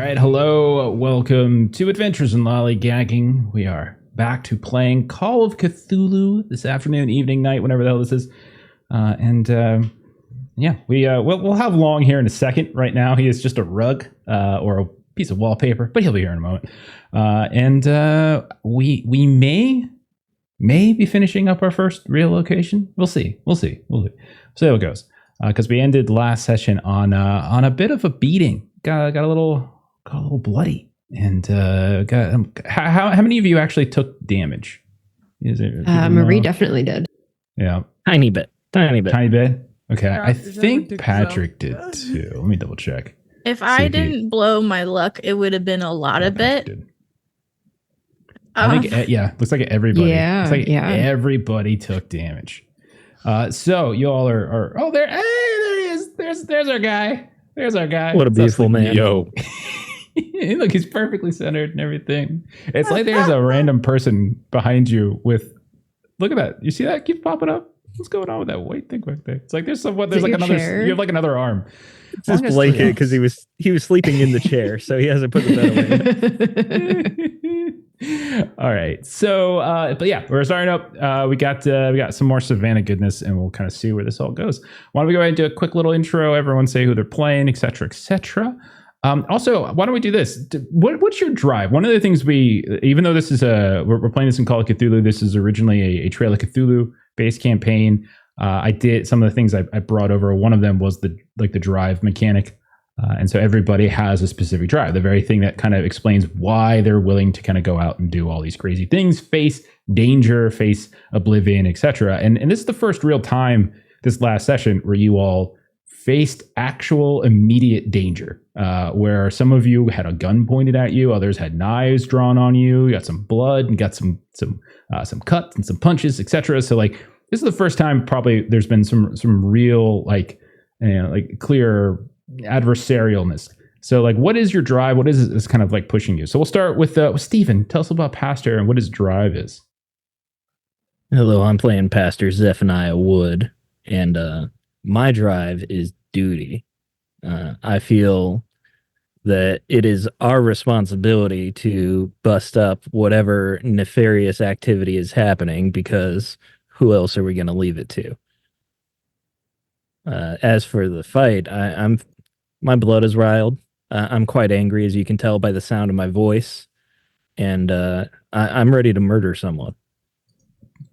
right, hello. Welcome to Adventures in Lollygagging. We are back to playing Call of Cthulhu this afternoon, evening, night, whenever the hell this is. We'll have Long here in a second. Right now, he is just a rug or a piece of wallpaper, but he'll be here in a moment. We may be finishing up our first real location. We'll see. See how it goes. Because we ended last session on a bit of a beating. Got a little bloody, and how many of you actually took damage? Marie definitely did. Yeah, tiny bit. Okay, I think Patrick did too. Let me double check. If I didn't blow my luck, it would have been a lot of bit. I think looks like everybody. Yeah, everybody took damage. So you all are there. Hey, there he is. There's our guy. There's our guy. What a beautiful man. Yo. Look, he's perfectly centered and everything. It's like there's a random person behind you with. Look at that. You see that keeps popping up? What's going on with that white thing back there? It's like there's like another. Chair? You have like another arm. It's his blanket because he was sleeping in the chair, so he hasn't put the bed away. All right, so but yeah, we're starting up. We got some more Savannah goodness, and we'll kind of see where this all goes. Why don't we go ahead and do a quick little intro? Everyone say who they're playing, etc., etc. Also, why don't we do this? What's your drive? One of the things even though this is we're playing this in Call of Cthulhu, this is originally a Trail of Cthulhu based campaign. I did some of the things I brought over. One of them was the drive mechanic. And so everybody has a specific drive, the very thing that kind of explains why they're willing to kind of go out and do all these crazy things, face danger, face oblivion, etc. And this is the first real time this last session where you all faced actual immediate danger, where some of you had a gun pointed at you, others had knives drawn on you, got some blood and got some cuts and some punches, etc. So like this is the first time probably there's been some real like clear adversarialness. So like what is your drive? What is this kind of like pushing you? So we'll start with Stephen. Tell us about Pastor and what his drive is. Hello, I'm playing Pastor Zephaniah Wood, and my drive is duty. I feel that it is our responsibility to bust up whatever nefarious activity is happening, because who else are we going to leave it to? As for the fight, my blood is riled. I'm quite angry, as you can tell by the sound of my voice, and I'm ready to murder someone.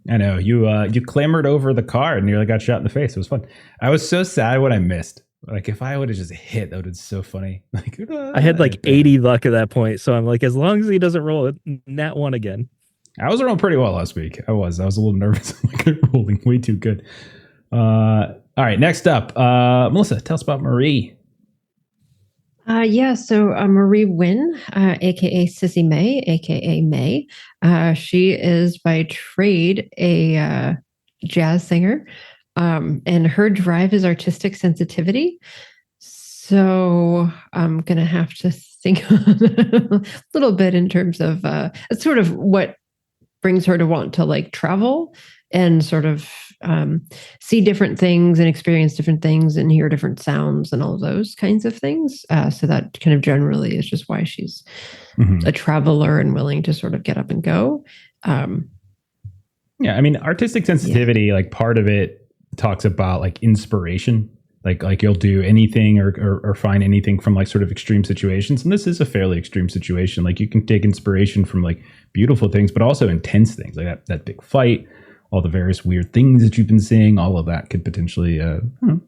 I know you clambered over the car and nearly got shot in the face. It was fun. I was so sad when I missed. Like if I would have just hit, that would have been so funny. Like I had like 80 luck at that point, so I'm like, as long as he doesn't roll it, nat one again. I was rolling pretty well last week. I was a little nervous. I'm like rolling way too good. All right, next up, Melissa, tell us about Marie. So Marie Wynn, aka Sissy May, aka May. She is by trade a jazz singer, and her drive is artistic sensitivity. So I'm gonna have to think a little bit in terms of sort of what brings her to want to like travel and sort of see different things and experience different things and hear different sounds and all those kinds of things. So that kind of generally is just why she's a traveler and willing to sort of get up and go. Yeah, I mean, artistic sensitivity, like part of it talks about like inspiration. Like you'll do anything or find anything from like sort of extreme situations. And this is a fairly extreme situation. Like you can take inspiration from like beautiful things, but also intense things like that big fight, all the various weird things that you've been seeing. All of that could potentially,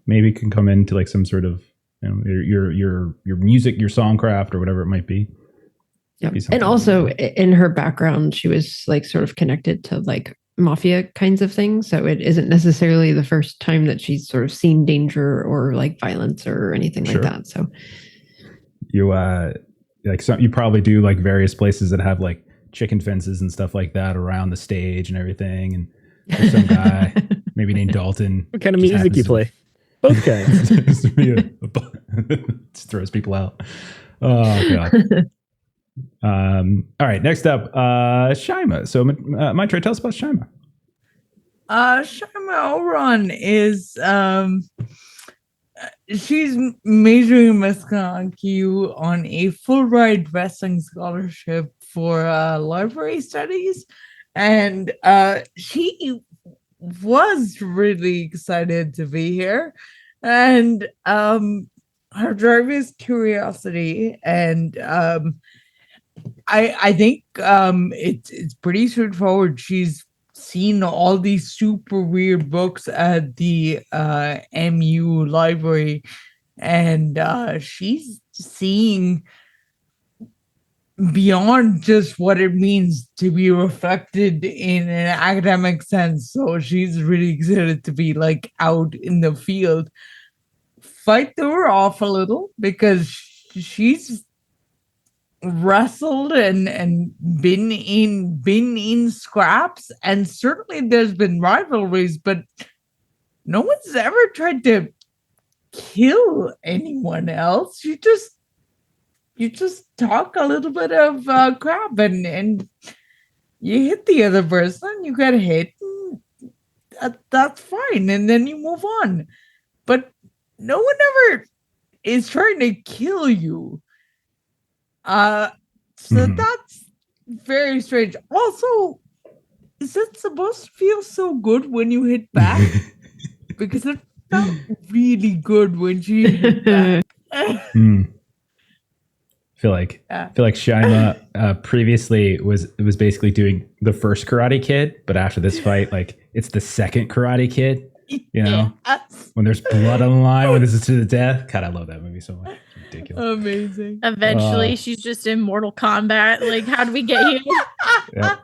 maybe can come into like some sort of, your music, your songcraft or whatever it might be. Yep. And also in her background, she was like sort of connected to like mafia kinds of things, so it isn't necessarily the first time that she's sort of seen danger or like violence or anything like that. So you you probably do like various places that have like chicken fences and stuff like that around the stage and everything, and there's some guy maybe named Dalton. What kind of music you play? Both kinds. Just throws people out. Oh god. All right, next up, Shima. So, Mitra, tell us about Shima. Shima Oron is she's majoring Miss Kankiu on a full ride wrestling scholarship for library studies, and she was really excited to be here, and her drive is curiosity, and I think it's pretty straightforward. She's seen all these super weird books at the MU library, and she's seeing beyond just what it means to be reflected in an academic sense. So she's really excited to be like out in the field. Fight the her off a little because she's wrestled and been in scraps, and certainly there's been rivalries, but no one's ever tried to kill anyone else. You just talk a little bit of crap and you hit the other person, you get hit, and that's fine, and then you move on. But no one ever is trying to kill you. So that's very strange. Also, is it supposed to feel so good when you hit back? Because it felt really good when she hit back. feel like Shaima previously was basically doing the first Karate Kid, but after this fight, like it's the second Karate Kid. You know, when there's blood on the line, when this is to the death. God, I love that movie so much. It's ridiculous. Amazing. Eventually, she's just in Mortal Kombat. Like, how did we get here? Yeah.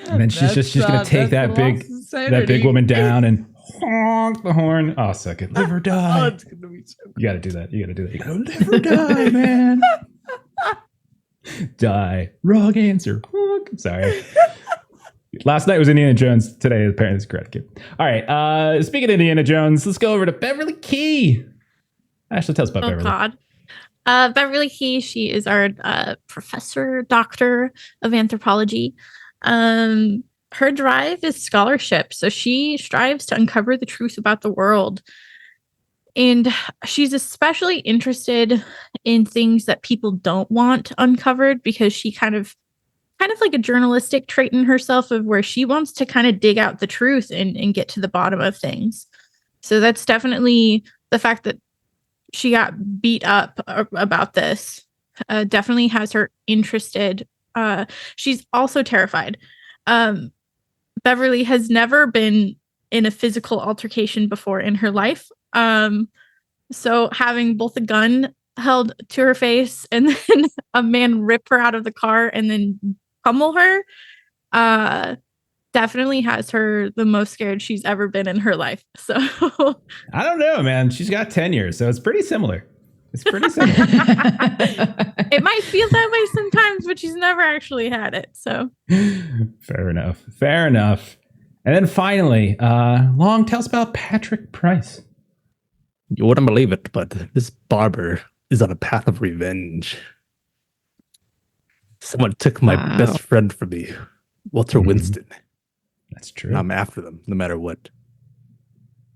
And then she's gonna take that big woman down and honk the horn. Oh, suck it, live or die. It's gonna be so good. You gotta do that. You gotta live or die, man. Die. Wrong answer. Honk. Sorry. Last night was Indiana Jones. Today, apparently, it's Karate Kid. All right. Speaking of Indiana Jones, let's go over to Beverly Key. Ashley, tell us about Beverly. God. Beverly Key, she is our professor, doctor of anthropology. Her drive is scholarship. So she strives to uncover the truth about the world. And she's especially interested in things that people don't want uncovered, because she kind of like a journalistic trait in herself of where she wants to kind of dig out the truth and get to the bottom of things. So that's definitely the fact that she got beat up about this definitely has her interested. She's also terrified. Beverly has never been in a physical altercation before in her life. So having both a gun held to her face and then a man rip her out of the car and then pummel her definitely has her the most scared she's ever been in her life. So I don't know, man. She's got tenure, so it's pretty similar. It might feel that way sometimes, but she's never actually had it. So fair enough. And then finally, Long, tell us about Patrick Price. You wouldn't believe it, but this barber is on a path of revenge. Someone took my best friend from me, Walter Winston. That's true. I'm after them, no matter what.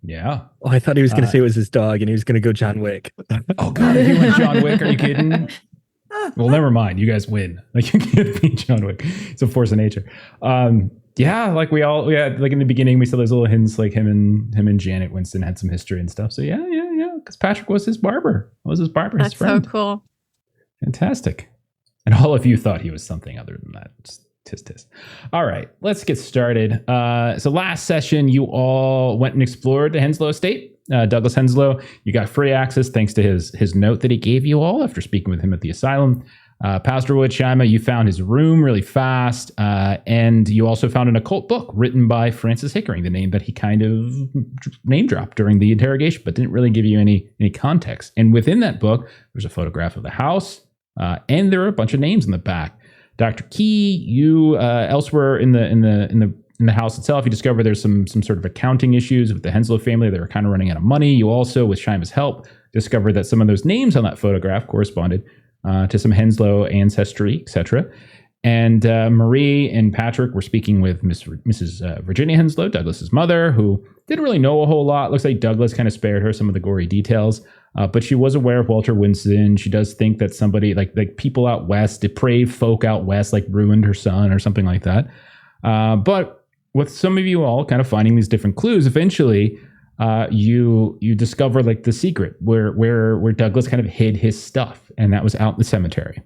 Yeah. Oh, I thought he was going to say it was his dog, and he was going to go John Wick. Oh God, if you went John Wick, are you kidding? Well, never mind. You guys win. Like, you can't beat John Wick. It's a force of nature. Yeah, like we had, like in the beginning, we saw those little hints, like him and Janet Winston had some history and stuff. So yeah. Because Patrick was his barber. That's his friend. so cool. Fantastic. And all of you thought he was something other than that. Tis. All right, let's get started. So last session, you all went and explored the Henslow estate. Douglas Henslow, you got free access thanks to his note that he gave you all after speaking with him at the asylum. Pastor Wood Shaima, you found his room really fast. And you also found an occult book written by Francis Hickering, the name that he kind of name dropped during the interrogation, but didn't really give you any context. And within that book, there's a photograph of the house, and there are a bunch of names in the back. Dr. Key, you elsewhere in the house itself, you discover there's some sort of accounting issues with the Henslow family. They were kind of running out of money. You also, with Shaima's help, discovered that some of those names on that photograph corresponded to some Henslow ancestry, etc. And Marie and Patrick were speaking with Mrs. Virginia Henslow, Douglas's mother, who didn't really know a whole lot. Looks like Douglas kind of spared her some of the gory details. But she was aware of Walter Winston. She does think that somebody like people out west, depraved folk out west, like ruined her son or something like that. But with some of you all kind of finding these different clues, eventually you discover like the secret where Douglas kind of hid his stuff, and that was out in the cemetery.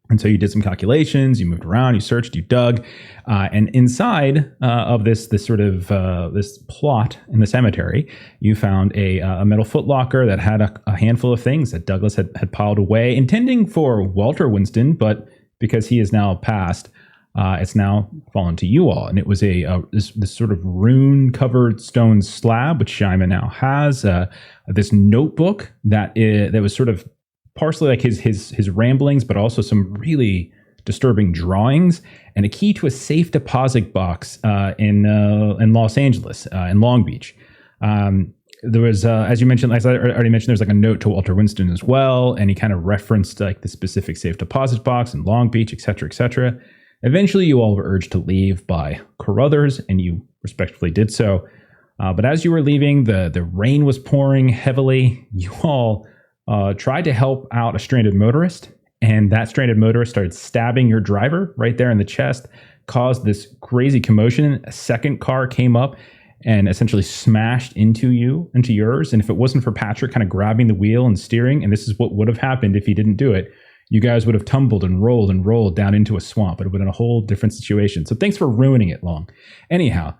And so you did some calculations, you moved around, you searched, you dug, and inside of this sort of this plot in the cemetery, you found a metal footlocker that had a handful of things that Douglas had piled away, intending for Walter Winston, but because he is now passed, it's now fallen to you all. And it was this sort of rune-covered stone slab, which Shima now has, this notebook that was sort of partially like his ramblings, but also some really disturbing drawings, and a key to a safe deposit box in Los Angeles, in Long Beach. There was, as you mentioned, as I already mentioned, there's like a note to Walter Winston as well, and he kind of referenced like the specific safe deposit box in Long Beach, et cetera, et cetera. Eventually, you all were urged to leave by Carruthers, and you respectfully did so. But as you were leaving, the rain was pouring heavily. You all tried to help out a stranded motorist, and that stranded motorist started stabbing your driver right there in the chest, caused this crazy commotion. A second car came up and essentially smashed into yours. And if it wasn't for Patrick kind of grabbing the wheel and steering, and this is what would have happened if he didn't do it, you guys would have tumbled and rolled down into a swamp. It would have been a whole different situation. So thanks for ruining it, Long. Anyhow,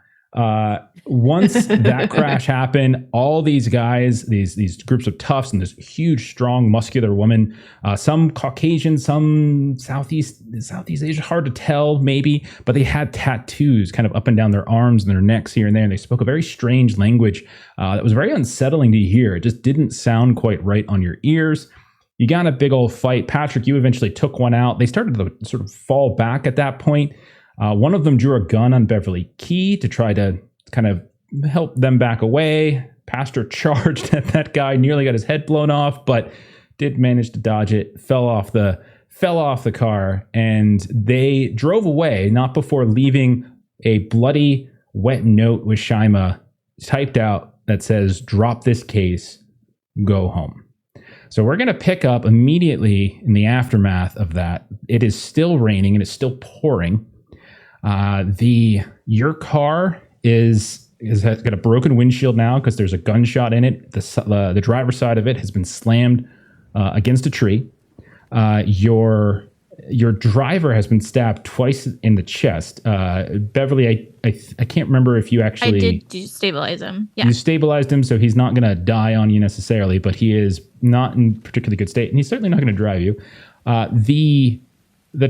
once that crash happened, all these guys, these groups of toughs, and this huge, strong, muscular woman, some Caucasian, some Southeast Asia, hard to tell maybe, but they had tattoos kind of up and down their arms and their necks here and there, and they spoke a very strange language that was very unsettling to hear. It just didn't sound quite right on your ears. You got in a big old fight. Patrick, you eventually took one out. They started to sort of fall back at that point. One of them drew a gun on Beverly Key to try to kind of help them back away. Pastor charged at that guy, nearly got his head blown off, but did manage to dodge it, fell off the car, and they drove away, not before leaving a bloody, wet note with Shima typed out that says, "Drop this case, go home." So we're going to pick up immediately in the aftermath of that. It is still raining and it's still pouring. Your car has got a broken windshield now because there's a gunshot in it. The driver's side of it has been slammed against a tree. Your driver has been stabbed twice in the chest. Beverly, I can't remember if you actually... I did stabilize him. Yeah. You stabilized him, so he's not going to die on you necessarily, but he is not in particularly good state, and he's certainly not going to drive you. The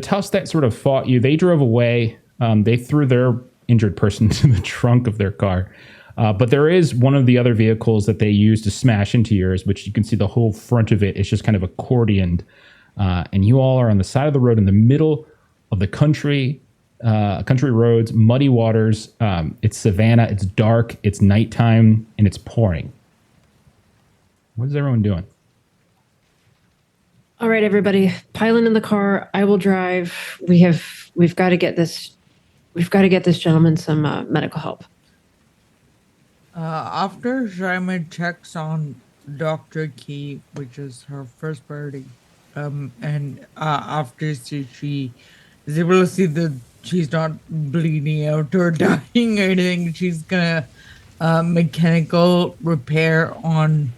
toughs that sort of fought you, they drove away. They threw their injured person to the trunk of their car. But there is one of the other vehicles that they used to smash into yours, which you can see the whole front of it is just kind of accordioned. And you all are on the side of the road in the middle of the country roads, muddy waters. It's Savannah. It's dark. It's nighttime, and it's pouring. What is everyone doing? All right, everybody, pile in the car. I will drive. We've got to get this. We've got to get this gentleman some medical help. After Shima checks on Dr. Key, which is her first priority, and after she is able to see that she's not bleeding out or dying or anything, she's gonna mechanical repair on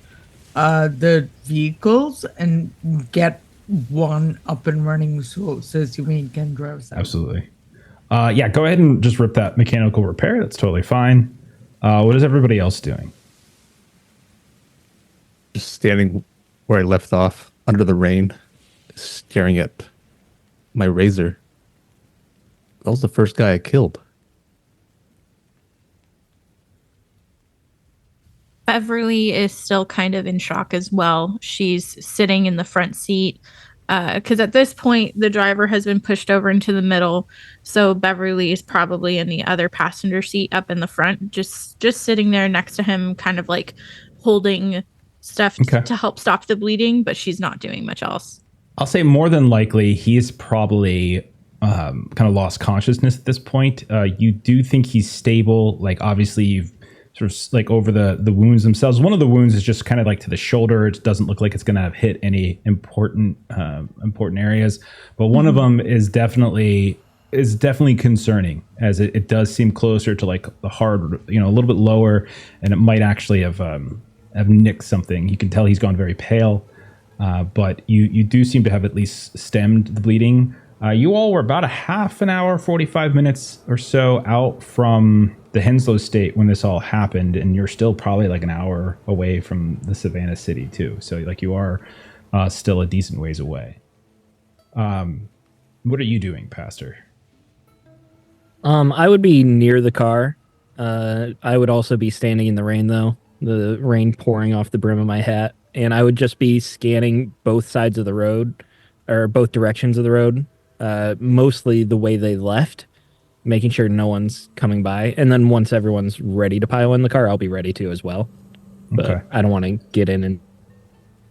the vehicles and get one up and running so Sesame can drive. Absolutely. Yeah, go ahead and just rip that mechanical repair. That's totally fine. What is everybody else doing? Just standing where I left off under the rain, staring at my razor. That was the first guy I killed. Beverly is still kind of in shock as well. She's sitting in the front seat because at this point the driver has been pushed over into the middle, so Beverly is probably in the other passenger seat up in the front, just sitting there next to him, kind of like holding stuff to help stop the bleeding, but she's not doing much else. I'll say more than likely he's probably kind of lost consciousness at this point. You do think he's stable. Like obviously you've sort of like over the wounds themselves. One of the wounds is just kind of like to the shoulder. It doesn't look like it's going to have hit any important areas. But one of them is definitely concerning, as it does seem closer to like the hard, a little bit lower, and it might actually have nicked something. You can tell he's gone very pale, but you do seem to have at least stemmed the bleeding. You all were about a half an hour, 45 minutes or so out from the Henslow State when this all happened, and you're still probably like an hour away from the Savannah city too. So like you are still a decent ways away. What are you doing, Pastor? I would be near the car. I would also be standing in the rain, though, the rain pouring off the brim of my hat, and I would just be scanning both sides of the road, or both directions of the road, mostly the way they left, making sure no one's coming by. And then once everyone's ready to pile in the car, I'll be ready to as well. But Okay. I don't want to get in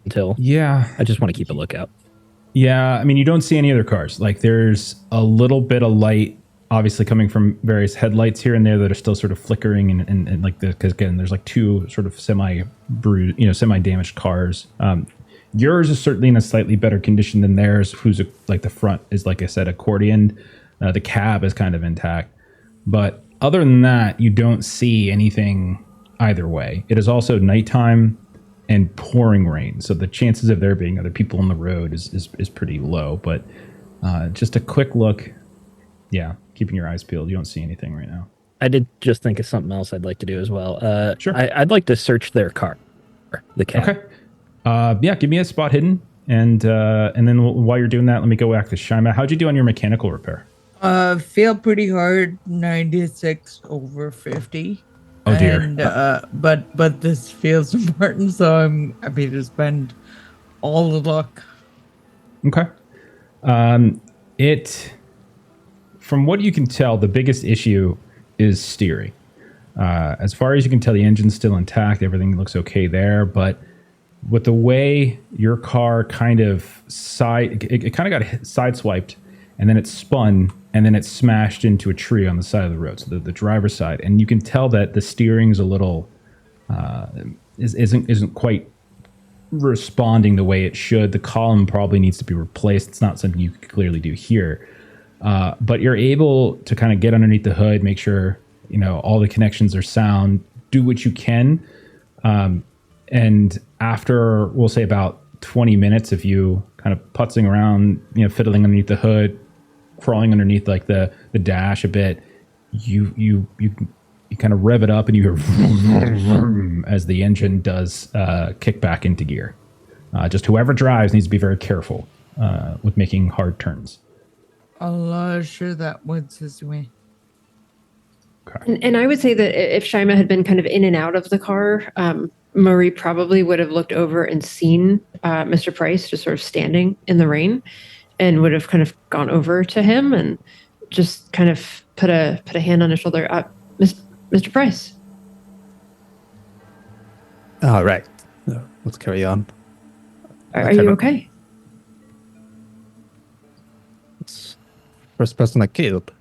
until. Yeah. I just want to keep a lookout. Yeah, I mean, you don't see any other cars. Like, there's a little bit of light, obviously, coming from various headlights here and there that are still sort of flickering, and like because again, there's like two sort of semi-damaged cars. Yours is certainly in a slightly better condition than theirs. Like the front is, like I said, accordioned. The cab is kind of intact, but other than that, you don't see anything either way. It is also nighttime and pouring rain, so the chances of there being other people on the road is pretty low. But just a quick look, yeah, keeping your eyes peeled, you don't see anything right now. I did just think of something else I'd like to do as well. Sure. I'd like to search their car, the cab. Okay. Yeah, give me a spot hidden, and then while you're doing that, let me go back to Shima. How'd you do on your mechanical repair? Feel pretty hard, 96 over 50. Oh dear. And, but this feels important, so I'm happy to spend all the luck. Okay. From what you can tell, the biggest issue is steering. As far as you can tell, the engine's still intact. Everything looks okay there, but with the way your car kind of got sideswiped, and then it spun, and then it smashed into a tree on the side of the road, so the driver's side, and you can tell that the steering's a little isn't quite responding the way it should. The column probably needs to be replaced. It's not something you can clearly do here, but you're able to kind of get underneath the hood, make sure all the connections are sound, do what you can, and after, we'll say, about 20 minutes of you kind of putzing around, fiddling underneath the hood, crawling underneath like the dash a bit, you kind of rev it up, and you hear vroom, vroom, as the engine does kick back into gear. Just whoever drives needs to be very careful with making hard turns. I'll share that with Suzume. Okay. And I would say that if Shima had been kind of in and out of the car, Marie probably would have looked over and seen Mr. Price just sort of standing in the rain, and would have kind of gone over to him and just kind of put a hand on his shoulder. Mr. Price. All right. Let's carry on. Are you okay? It's the first person I killed.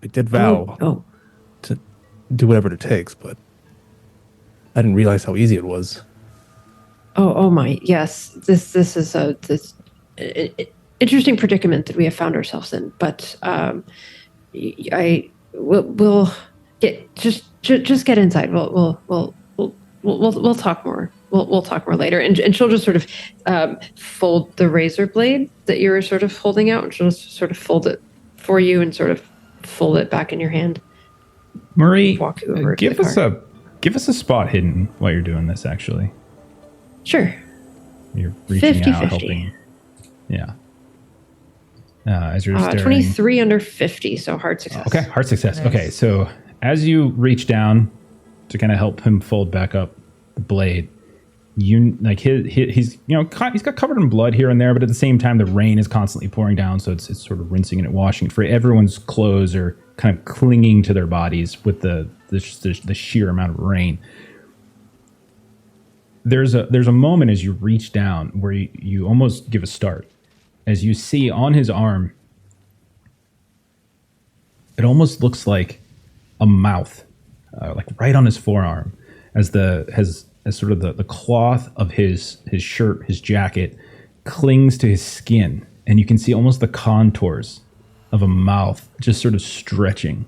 I did vow Oh. to do whatever it takes, but I didn't realize how easy it was. Oh my. Yes. This is this interesting predicament that we have found ourselves in. But we'll get just get inside. We'll talk more. We'll talk more later. And she'll just sort of fold the razor blade that you were sort of holding out, and she'll just sort of fold it for you and sort of fold it back in your hand. Marie, Walk you over to give the us car. give us a spot hidden while you're doing this. Actually, Sure. you're reaching 50-50. out, helping. Yeah. As you're staring. 23 under 50, so hard success. Okay, hard success. Nice. Okay, so as you reach down to kind of help him fold back up the blade, he's got covered in blood here and there, but at the same time the rain is constantly pouring down, so it's sort of rinsing and washing it free. Everyone's clothes are kind of clinging to their bodies with the sheer amount of rain. There's a moment as you reach down where you almost give a start, as you see on his arm it almost looks like a mouth, like right on his forearm, as sort of the cloth of his shirt, his jacket, clings to his skin, and you can see almost the contours of a mouth just sort of stretching,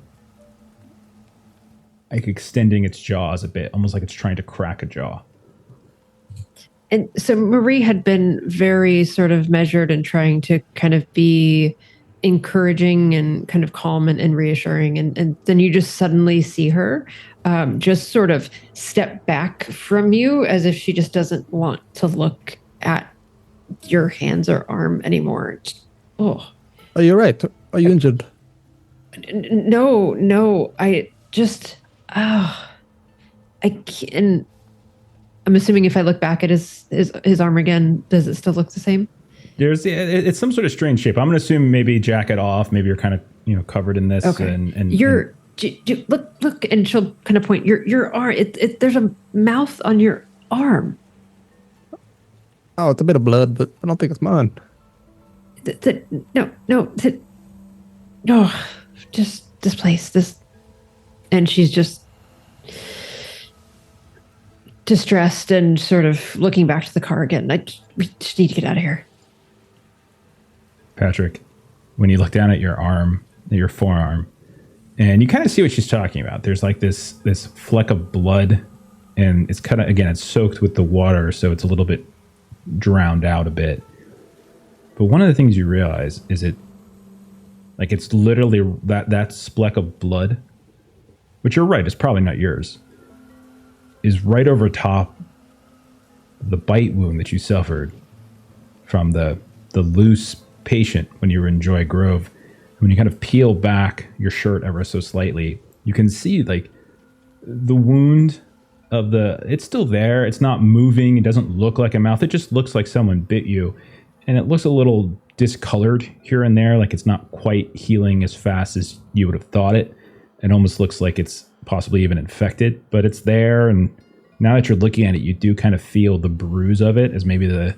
like extending its jaws a bit, almost like it's trying to crack a jaw. And so Marie had been very sort of measured and trying to kind of be encouraging and kind of calm and reassuring. And then you just suddenly see her just sort of step back from you as if she just doesn't want to look at your hands or arm anymore. Oh. Are you right? Are you injured? No. I just, I can't. I'm assuming if I look back at his arm again, does it still look the same? It's some sort of strange shape. I'm going to assume maybe jacket off. Maybe you're kind of covered in this. Okay. And look, and she'll kind of point your arm. There's a mouth on your arm. Oh, it's a bit of blood, but I don't think it's mine. No, just this place. This, and she's just distressed and sort of looking back to the car again. We just need to get out of here. Patrick, when you look down at your arm, your forearm, and you kind of see what she's talking about. There's like this fleck of blood, and it's kind of, again, it's soaked with the water, so it's a little bit drowned out a bit. But one of the things you realize is it's literally that speck of blood, which you're right, it's probably not yours, is right over top of the bite wound that you suffered from the loose patient when you were in Joy Grove. When you kind of peel back your shirt ever so slightly, you can see like the wound of it's still there. It's not moving. It doesn't look like a mouth. It just looks like someone bit you. And it looks a little discolored here and there. Like it's not quite healing as fast as you would have thought it. It almost looks like it's possibly even infected, but it's there. And now that you're looking at it, you do kind of feel the bruise of it, as maybe the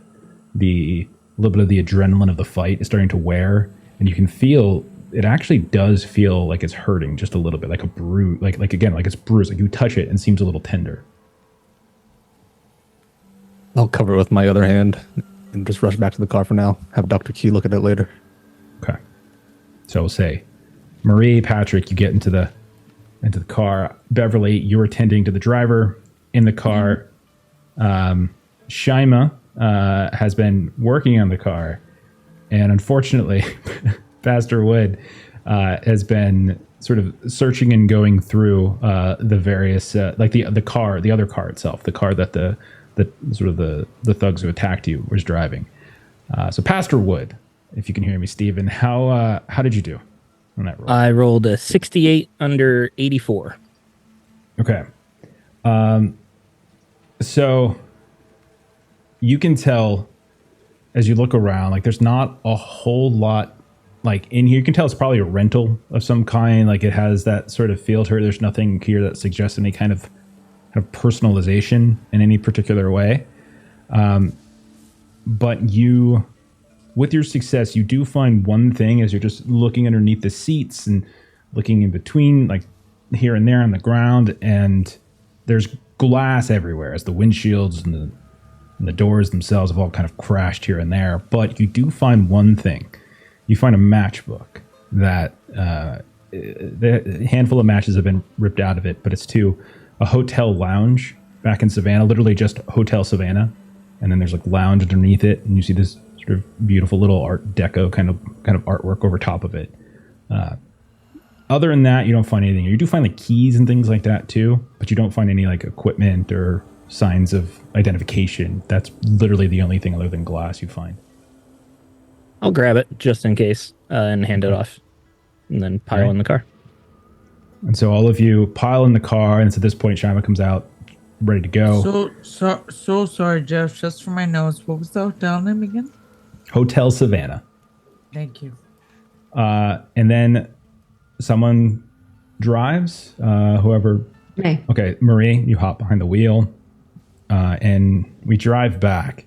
little bit of the adrenaline of the fight is starting to wear. And you can feel, it actually does feel like it's hurting just a little bit, like a bruise, like again, like it's bruised, like you touch it and it seems a little tender. I'll cover it with my other hand and just rush back to the car for now. Have Dr. Q look at it later. Okay. So we'll say, Marie, Patrick, you get into the car. Beverly, you're attending to the driver in the car. Shaima has been working on the car, and unfortunately, Pastor Wood has been sort of searching and going through the various, like the other car itself, the car that the thugs who attacked you was driving. So Pastor Wood, if you can hear me, Stephen, how did you do on that roll? I rolled a 68 under 84. Okay. So you can tell as you look around, like there's not a whole lot like in here. You can tell it's probably a rental of some kind. Like it has that sort of feel to it. There's nothing here that suggests any kind of personalization in any particular way. But you, with your success, you do find one thing as you're just looking underneath the seats and looking in between, like here and there on the ground, and there's glass everywhere as the windshields and the doors themselves have all kind of crashed here and there. But you do find one thing. You find a matchbook that the handful of matches have been ripped out of it, but it's to a hotel lounge back in Savannah, literally just Hotel Savannah. And then there's like lounge underneath it, and you see this sort of beautiful little Art Deco kind of artwork over top of it. Other than that, you don't find anything. You do find like keys and things like that too, but you don't find any like equipment or signs of identification. That's literally the only thing other than glass you find. I'll grab it just in case and hand it off, and then pile in the car. And so all of you pile in the car, and it's at this point Shaima comes out, ready to go. So sorry, Jeff. Just for my notes, what was the hotel name again? Hotel Savannah. Thank you. And then someone drives, whoever. May. Okay, Marie, you hop behind the wheel, and we drive back.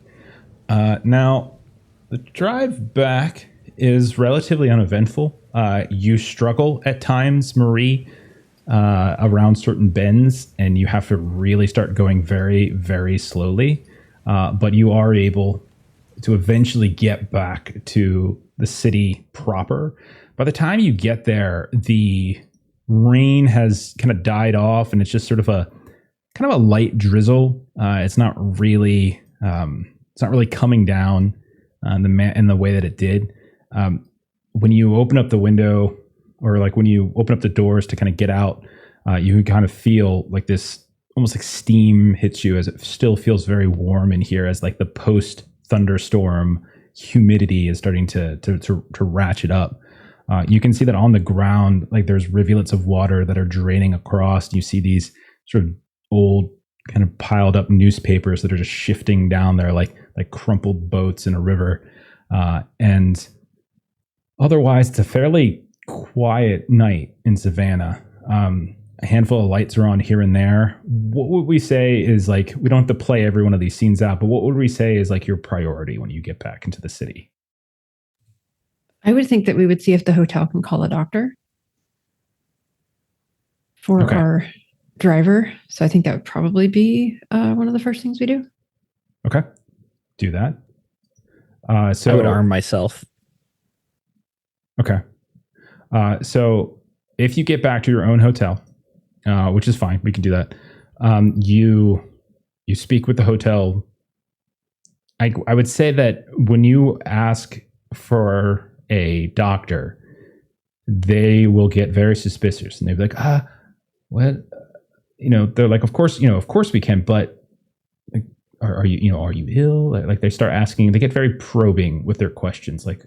Now, the drive back is relatively uneventful. You struggle at times, Marie, around certain bends, and you have to really start going very, very slowly. But you are able to eventually get back to the city proper. By the time you get there, the rain has kind of died off, and it's just sort of a light drizzle. It's not really coming down in the way that it did. When you open up the window, or like when you open up the doors to kind of get out, you can kind of feel like this, almost like steam hits you, as it still feels very warm in here, as like the post thunderstorm humidity is starting to ratchet up. You can see that on the ground, like there's rivulets of water that are draining across. You see these sort of old kind of piled up newspapers that are just shifting down there like crumpled boats in a river. And otherwise, it's a fairly quiet night in Savannah. A handful of lights are on here and there. What would we say is, like, we don't have to play every one of these scenes out, but what would we say is like your priority when you get back into the city? I would think that we would see if the hotel can call a doctor for our driver. So I think that would probably be one of the first things we do. Okay. Do that. So I would arm myself. Okay. So if you get back to your own hotel, which is fine, we can do that. You speak with the hotel. I would say that when you ask for a doctor, they will get very suspicious, and they'll be like, what? They're like, of course we can, but like, are you ill? Like they start asking, they get very probing with their questions, like,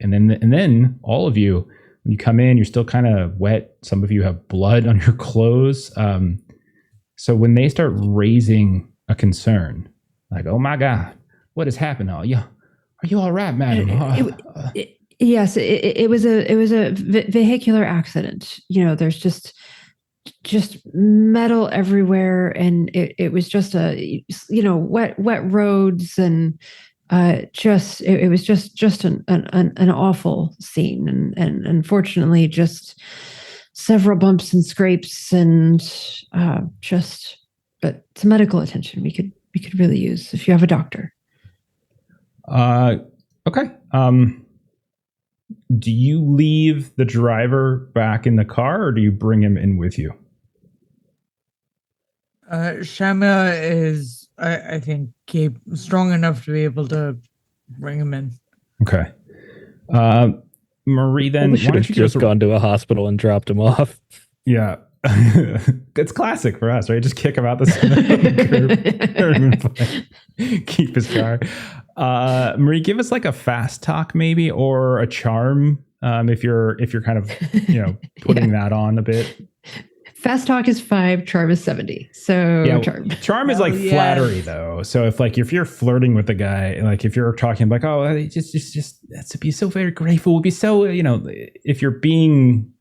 and then all of you, when you come in, you're still kind of wet. Some of you have blood on your clothes. So when they start raising a concern, like, oh my God, what has happened? Are you all right, madam? Yes, it was a vehicular accident. There's just metal everywhere, and it was just wet roads, and it was just an awful scene, and unfortunately just several bumps and scrapes, and but some medical attention we could really use if you have a doctor. Okay. Do you leave the driver back in the car, or do you bring him in with you? Shama is, I think, strong enough to be able to bring him in. Okay. Marie, then We should have just gone to a hospital and dropped him off. Yeah. It's classic for us, right? Just kick him out the curb. Keep his car. Marie, give us like a fast talk maybe, or a charm, if you're kind of putting that on a bit. Fast talk is 5, charm is 70. So yeah, charm is like flattery though. So if you're flirting with the guy, like if you're talking like, oh, just that's to be so very grateful, would be so, if you're being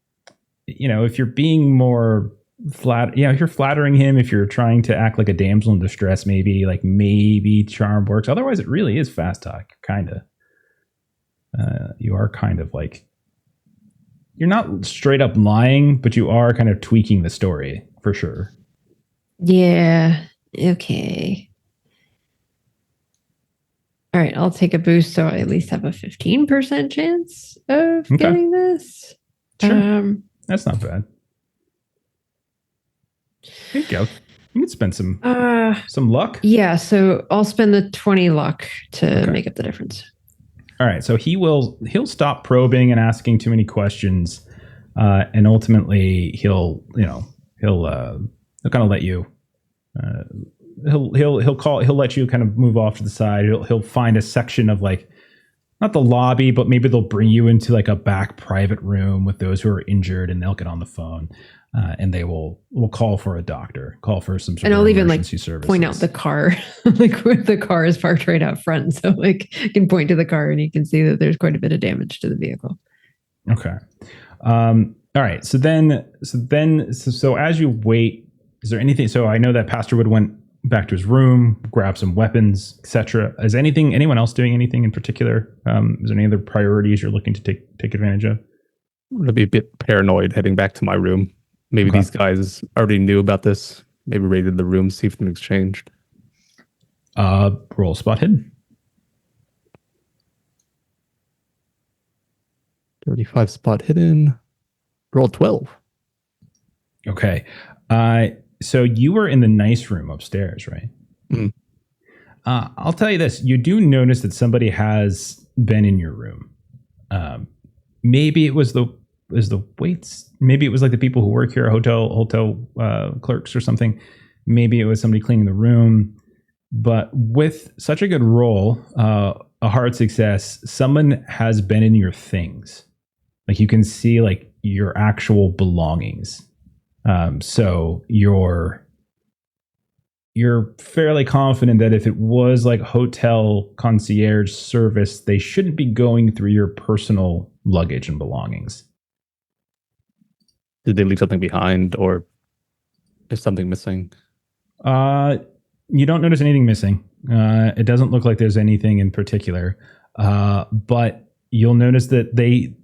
more flat, if you're flattering him, if you're trying to act like a damsel in distress, maybe charm works. Otherwise, it really is fast talk, kind of. You are kind of like, you're not straight up lying, but you are kind of tweaking the story for sure. Yeah. Okay. All right. I'll take a boost, so I at least have a 15% chance of getting this. Sure. That's not bad. There you go. You can spend some luck. Yeah, so I'll spend the 20 luck to make up the difference. All right, so he'll stop probing and asking too many questions, and ultimately he'll kind of let you. He'll let you kind of move off to the side. He'll find a section of like, not the lobby, but maybe they'll bring you into like a back private room with those who are injured, and they'll get on the phone, and they will call for a doctor, call for some sort of emergency services. Point out the car, like the car is parked right out front, so like you can point to the car and you can see that there's quite a bit of damage to the vehicle. Okay. All right. So as you wait, is there anything? So I know that Pastor Wood went back to his room, grab some weapons, etc. Is anyone else doing anything in particular? Is there any other priorities you're looking to take advantage of? I'm gonna be a bit paranoid heading back to my room. Maybe Okay. these guys already knew about this. Maybe raided the room, see if things changed. Roll spot hidden. 35 spot hidden. Roll 12. Okay. So you were in the nice room upstairs, right? Mhm. I'll tell you this. You do notice that somebody has been in your room. Maybe it was the waits. Maybe it was like the people who work here, hotel clerks or something. Maybe it was somebody cleaning the room. But with such a good roll, a hard success, someone has been in your things. Like you can see like your actual belongings. So you're fairly confident that if it was like hotel concierge service, they shouldn't be going through your personal luggage and belongings. Did they leave something behind, or is something missing? You don't notice anything missing. It doesn't look like there's anything in particular. But you'll notice that they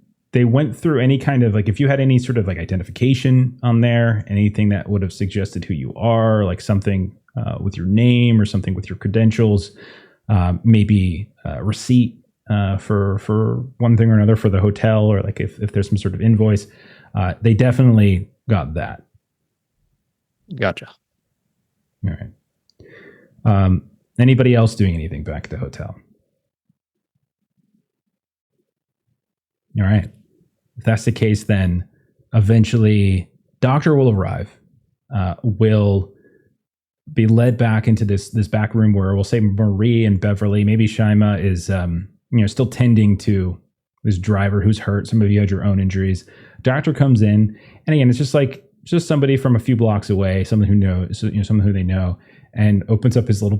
went through any kind of like, if you had any sort of like identification on there, anything that would have suggested who you are, like something with your name or something with your credentials, maybe a receipt for one thing or another for the hotel, or like if there's some sort of invoice, they definitely got that. Gotcha. All right. Anybody else doing anything back at the hotel? All right. If that's the case, then eventually Doctor will arrive, will be led back into this back room where we'll say Marie and Beverly, maybe Shima is still tending to this driver who's hurt. Some of you had your own injuries. Doctor comes in, and again, it's just somebody from a few blocks away, someone who knows, someone who they know, and opens up his little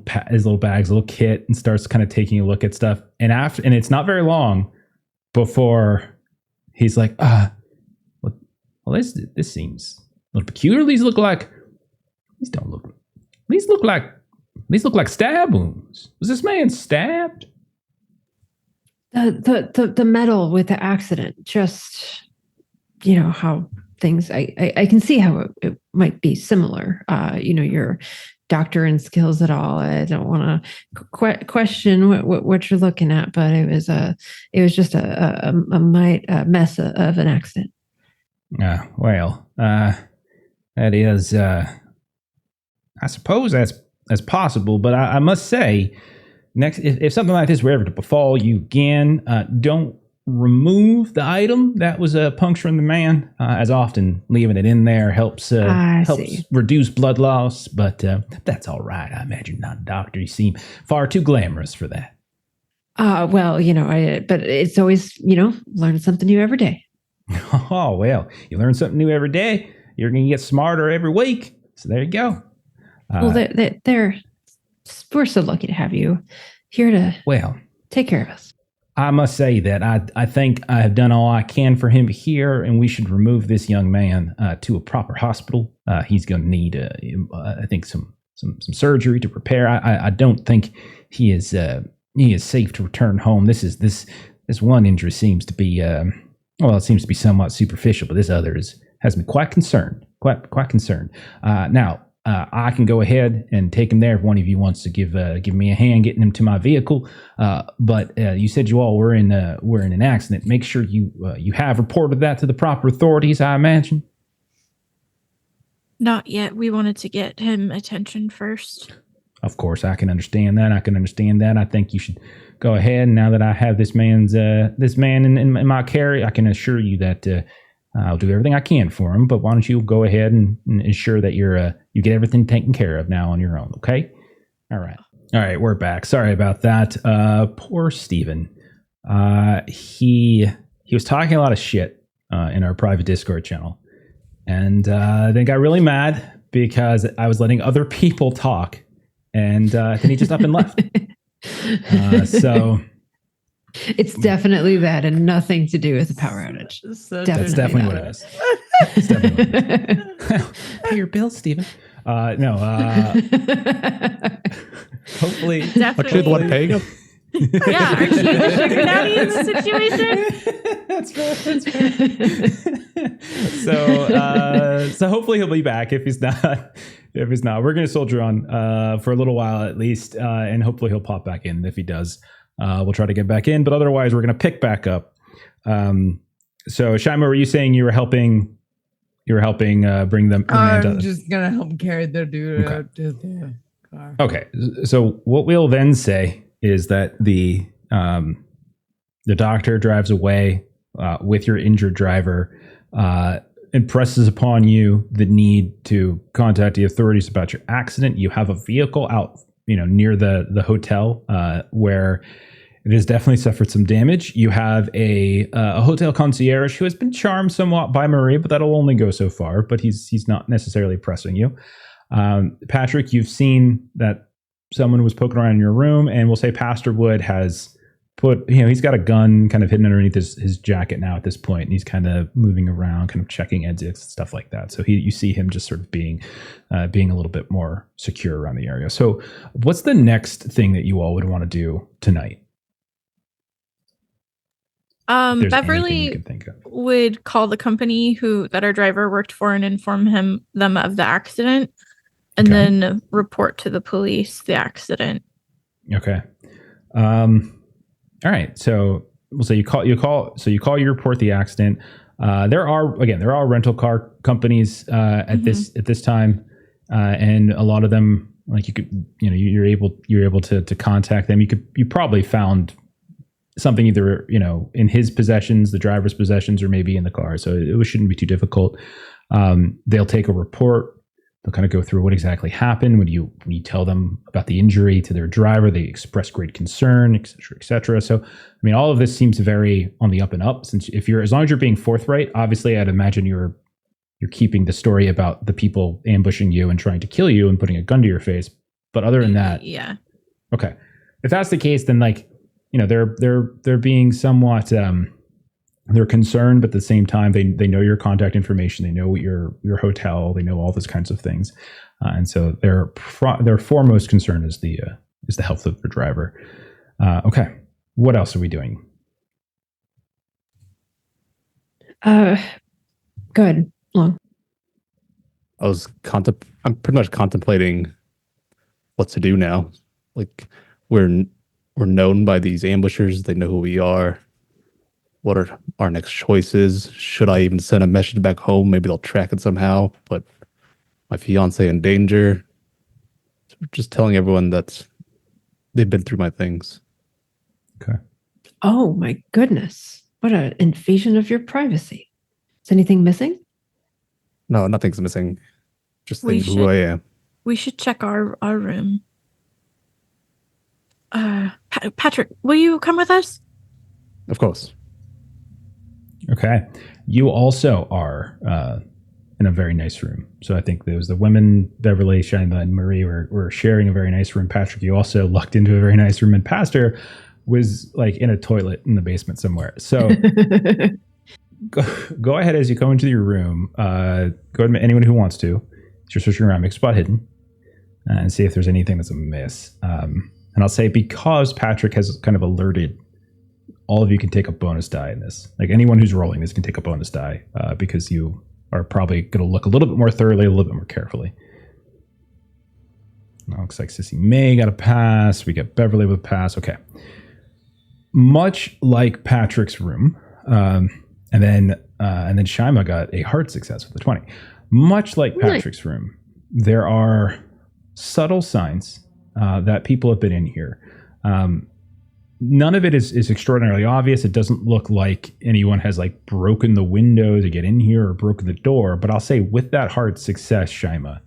bags, little kit, and starts kind of taking a look at stuff. And it's not very long before he's like, well, this seems a little peculiar. These look like stab wounds. Was this man stabbed? The metal with the accident, just how things I can see how it might be similar. Your doctoring skills at all. I don't want to question what you're looking at, but it was just a mess of an accident. That is, I suppose that's possible, but I must say, next, if something like this were ever to befall you again, don't remove the item that was puncturing the man. As often leaving it in there helps reduce blood loss, but that's all right. I imagine not, Doctor. You seem far too glamorous for that. But it's always, learn something new every day. Oh, well, you learn something new every day. You're going to get smarter every week. So there you go. We're so lucky to have you here to take care of us. I must say that I think I have done all I can for him here, and we should remove this young man to a proper hospital. He's going to need, I think, some surgery to prepare. I don't think he is safe to return home. This one injury seems to be it seems to be somewhat superficial, but this other has me quite concerned. Quite concerned. Now, I can go ahead and take him there if one of you wants to give me a hand getting him to my vehicle. But you said you all were in an accident. Make sure you have reported that to the proper authorities, I imagine. Not yet. We wanted to get him attention first. Of course, I can understand that. I think you should go ahead. And now that I have this man in my care, I can assure you that I'll do everything I can for him. But why don't you go ahead and ensure that you get everything taken care of now on your own, okay? All right, we're back. Sorry about that. Poor Steven. He was talking a lot of shit in our private Discord channel. And then got really mad because I was letting other people talk. And then he just up and left. So it's definitely that, and nothing to do with the power outage. That's definitely what it is. It's definitely what it is. Pay your bills, Steven. No. Hopefully, actually the one paying him. Yeah, aren't you the sugar daddy in this situation? That's fair. So hopefully he'll be back. If he's not, we're gonna soldier on for a little while at least, and hopefully he'll pop back in. If he does, we'll try to get back in. But otherwise, we're gonna pick back up. So Shaima, were you saying you were helping? You were helping bring them. I'm just gonna help carry their dude out to the car. Okay. So what we'll then say is that the doctor drives away with your injured driver, impresses upon you the need to contact the authorities about your accident. You have a vehicle out, near the hotel where it has definitely suffered some damage. You have a hotel concierge who has been charmed somewhat by Marie, but that'll only go so far. But he's not necessarily pressing you. Patrick, you've seen that someone was poking around in your room, and we'll say Pastor Wood has put, he's got a gun kind of hidden underneath his jacket now at this point, and he's kind of moving around, kind of checking exits and stuff like that. So you see him just sort of being a little bit more secure around the area. So what's the next thing that you all would want to do tonight? Beverly would call the company that our driver worked for and inform them of the accident, and then report to the police the accident. Okay. All right. So we'll say you report the accident. There are rental car companies at this time, and a lot of them, like you're able to contact them. You probably found something either in his possessions, the driver's possessions, or maybe in the car. So it shouldn't be too difficult. They'll take a report. They'll kind of go through what exactly happened. When you tell them about the injury to their driver, they express great concern, et cetera, et cetera. So, all of this seems very on the up and up. Since as long as you're being forthright, obviously, I'd imagine you're keeping the story about the people ambushing you and trying to kill you and putting a gun to your face. But other than that, yeah. Okay. If that's the case, then they're being somewhat they're concerned, but at the same time they know your contact information, they know your hotel, they know all those kinds of things, and so their foremost concern is the health of their driver. Okay, what else are we doing? Good. Long. I'm pretty much contemplating what to do now. Like we're known by these ambushers. They know who we are. What are our next choices? Should I even send a message back home? Maybe they'll track it somehow. But my fiance in danger. Just telling everyone that they've been through my things. Okay. Oh my goodness. What an invasion of your privacy. Is anything missing? No, nothing's missing. Just think who I am. We should check our room. Patrick, will you come with us? Of course. Okay. You also are in a very nice room. So I think there was the women, Beverly, Shaima, and Marie were sharing a very nice room. Patrick, you also lucked into a very nice room, and Pastor was like in a toilet in the basement somewhere. So go ahead as you go into your room. Go ahead, anyone who wants to. You're searching around, make a spot hidden, and see if there's anything that's amiss. And I'll say, because Patrick has kind of alerted, all of you can take a bonus die in this. Like anyone who's rolling this can take a bonus die because you are probably going to look a little bit more thoroughly, a little bit more carefully. Looks like Sissy May got a pass. We got Beverly with a pass. Okay. Much like Patrick's room, and then Shaima got a hard success with a 20. Much like Patrick's room, there are subtle signs that people have been in here. None of it is extraordinarily obvious. It doesn't look like anyone has like broken the window to get in here or broken the door. But I'll say with that hard success, Shaima,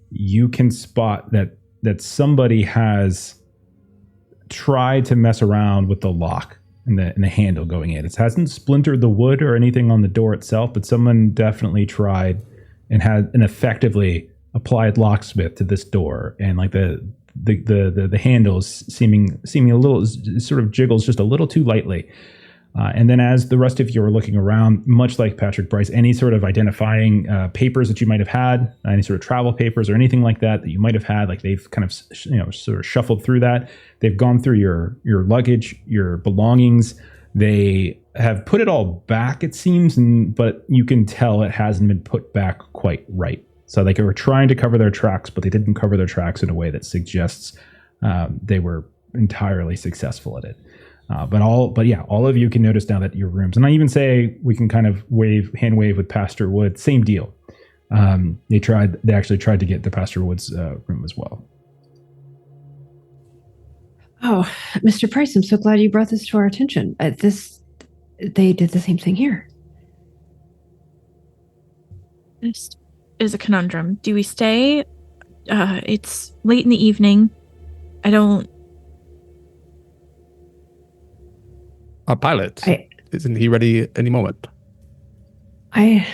you can spot that somebody has tried to mess around with the lock and the handle going in. It hasn't splintered the wood or anything on the door itself, but someone definitely tried and had an effectively applied locksmith to this door, and like the handles seeming a little, sort of jiggles just a little too lightly. And then as the rest of you are looking around, much like Patrick Bryce, any sort of identifying papers that you might have had, any sort of travel papers or anything like that you might have had, like they've kind of sort of shuffled through that. They've gone through your luggage, your belongings. They have put it all back, it seems, but you can tell it hasn't been put back quite right. So they were trying to cover their tracks, but they didn't cover their tracks in a way that suggests they were entirely successful at it. But yeah, all of you can notice now that your rooms, and I even say we can kind of hand wave with Pastor Wood, same deal. They actually tried to get the Pastor Wood's room as well. Oh, Mr. Price, I'm so glad you brought this to our attention. They did the same thing here. This is a conundrum. Do we stay? It's late in the evening. Our pilot, isn't he ready any moment? I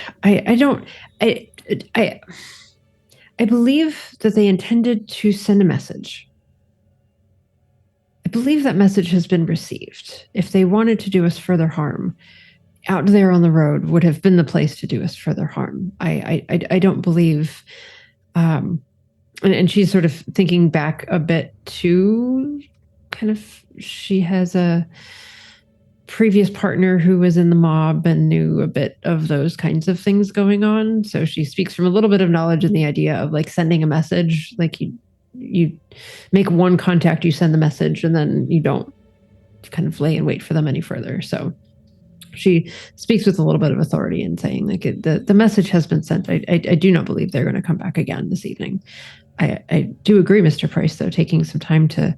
believe that they intended to send a message. I believe that message has been received. If they wanted to do us further harm, out there on the road would have been the place to do us further harm. I don't believe, and she's sort of thinking back a bit to kind of, she has a previous partner who was in the mob and knew a bit of those kinds of things going on. So she speaks from a little bit of knowledge in the idea of like sending a message, like you make one contact, you send the message, and then you don't kind of lay and wait for them any further. So she speaks with a little bit of authority in saying like the message has been sent. I do not believe they're going to come back again this evening. I do agree, Mr. Price, though, taking some time to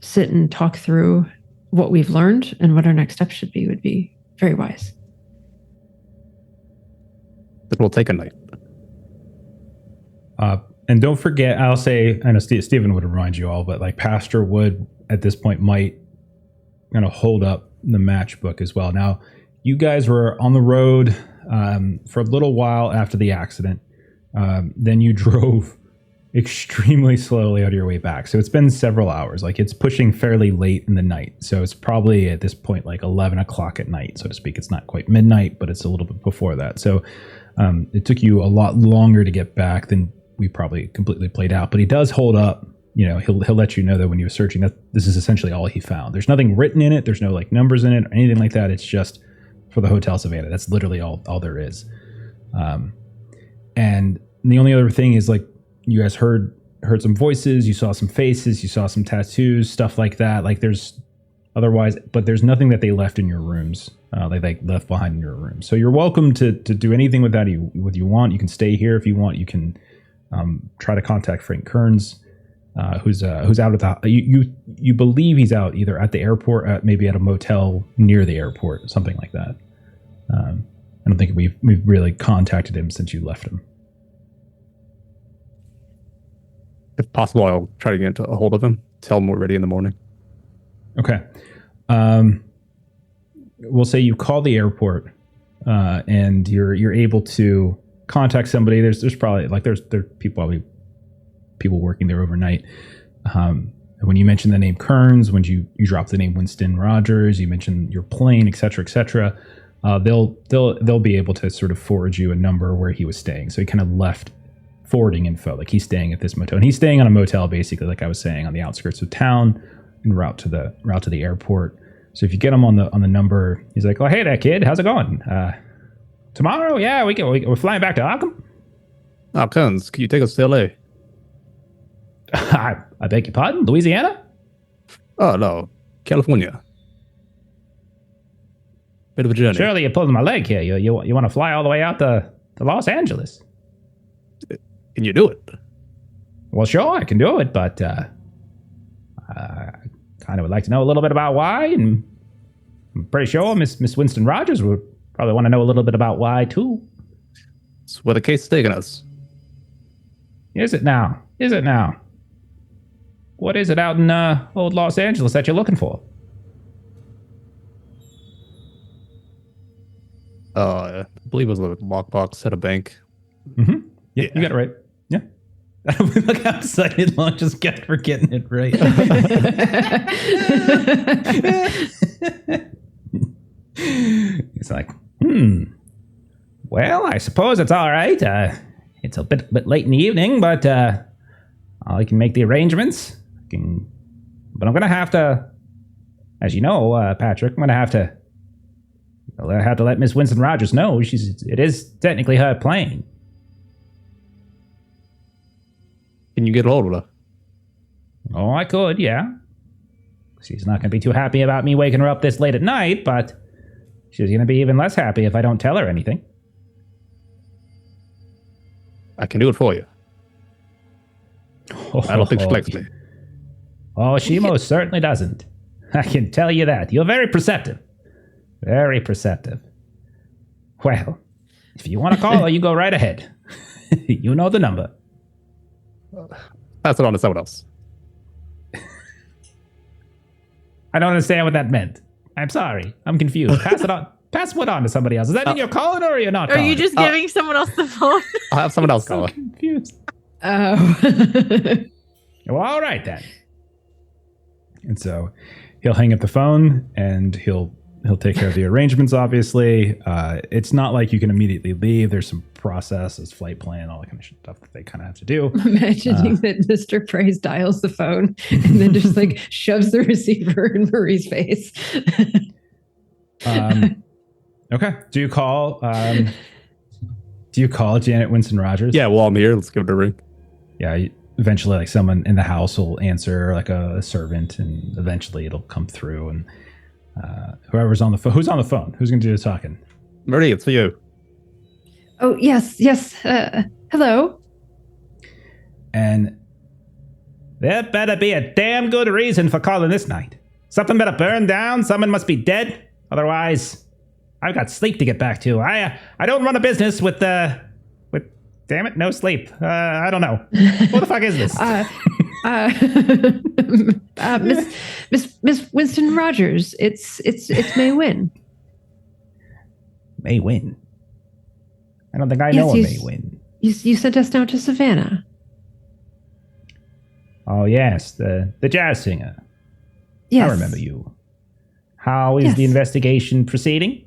sit and talk through what we've learned and what our next steps should be would be very wise. It will take a night. And don't forget, I'll say, I know Stephen would remind you all, but like Pastor Wood at this point might kind of hold up the matchbook as well. Now, you guys were on the road for a little while after the accident. Then you drove extremely slowly out of your way back. So it's been several hours. Like it's pushing fairly late in the night. So it's probably at this point like 11 o'clock at night, so to speak. It's not quite midnight, but it's a little bit before that. So it took you a lot longer to get back than we probably completely played out. But he does hold up. You know, he'll let you know that when you were searching that this is essentially all he found. There's nothing written in it. There's no like numbers in it or anything like that. It's just for the Hotel Savannah. That's literally all there is. And the only other thing is like you guys heard some voices, you saw some faces, you saw some tattoos, stuff like that. Like there's otherwise, but there's nothing that they left in your rooms. They left behind in your room. So you're welcome to do anything with that what you want. You can stay here if you want. You can try to contact Frank Kearns. Who's out at the you believe he's out either at the airport, maybe at a motel near the airport, something like that. I don't think we've really contacted him since you left him. If possible, I'll try to get a hold of him. Tell him we're ready in the morning. Okay. We'll say you call the airport and you're able to contact somebody. There's probably like there people working there overnight. When you mention the name Kearns, when you drop the name Winston Rogers, you mention your plane, et cetera, they'll be able to sort of forward you a number where he was staying. So he kind of left forwarding info, like he's staying at this motel, and he's staying on a motel basically, like I was saying, on the outskirts of town, en route to the airport. So if you get him on the number, he's like, "Oh, hey there, kid, how's it going? Tomorrow, yeah, we're flying back to Arkham." Oh, Kearns, can you take us to LA? I beg your pardon? Louisiana? Oh, no. California. Bit of a journey. Surely you're pulling my leg here. You want to fly all the way out to Los Angeles? Can you do it? Well, sure, I can do it, but I kind of would like to know a little bit about why, and I'm pretty sure Miss Winston Rogers would probably want to know a little bit about why, too. It's where the case is taking us. Is it now? What is it out in old Los Angeles that you're looking for? I believe it was a lockbox at a bank. Mm-hmm. Yeah, you got it right. Yeah. Look how excited Lon just kept for getting it right. He's like, well, I suppose it's all right. It's a bit late in the evening, but I can make the arrangements. But I'm going to have to, as you know, Patrick, I'll have to let Miss Winston Rogers know it is technically her plane. Can you get a hold of her? Oh, I could, yeah. She's not going to be too happy about me waking her up this late at night, but she's going to be even less happy if I don't tell her anything. I can do it for you. I don't think she likes me. Oh, she most certainly doesn't. I can tell you that. You're very perceptive. Very perceptive. Well, if you want to call her, you go right ahead. You know the number. Pass it on to someone else. I don't understand what that meant. I'm sorry. I'm confused. Pass it on. Pass what on to somebody else. Does that mean you're calling or you're not Are calling? you just giving someone else the phone? I'll have someone else so call her. confused. Oh. Well, all right then. And so he'll hang up the phone and he'll take care of the arrangements, obviously. It's not like you can immediately leave. There's some processes, flight plan, all that kind of stuff that they kind of have to do. Imagining that Mr. Price dials the phone and then just like shoves the receiver in Marie's face. Okay. Do you call Janet Winston Rogers? Yeah, well, I'm here. Let's give it a ring. Yeah. Eventually, like someone in the house will answer, like a servant, and eventually it'll come through. And whoever's on the phone, who's on the phone? Who's going to do the talking? Marie, it's for you. Oh, yes. Hello. And there better be a damn good reason for calling this night. Something better burn down. Someone must be dead. Otherwise, I've got sleep to get back to. I don't run a business with damn it, no sleep. I don't know. What the fuck is this? Miss Winston Rogers. It's May Wynn. May Wynn. I don't think I know a May Wynn. You sent us down to Savannah. Oh yes, the jazz singer. Yes. I remember you. How is the investigation proceeding?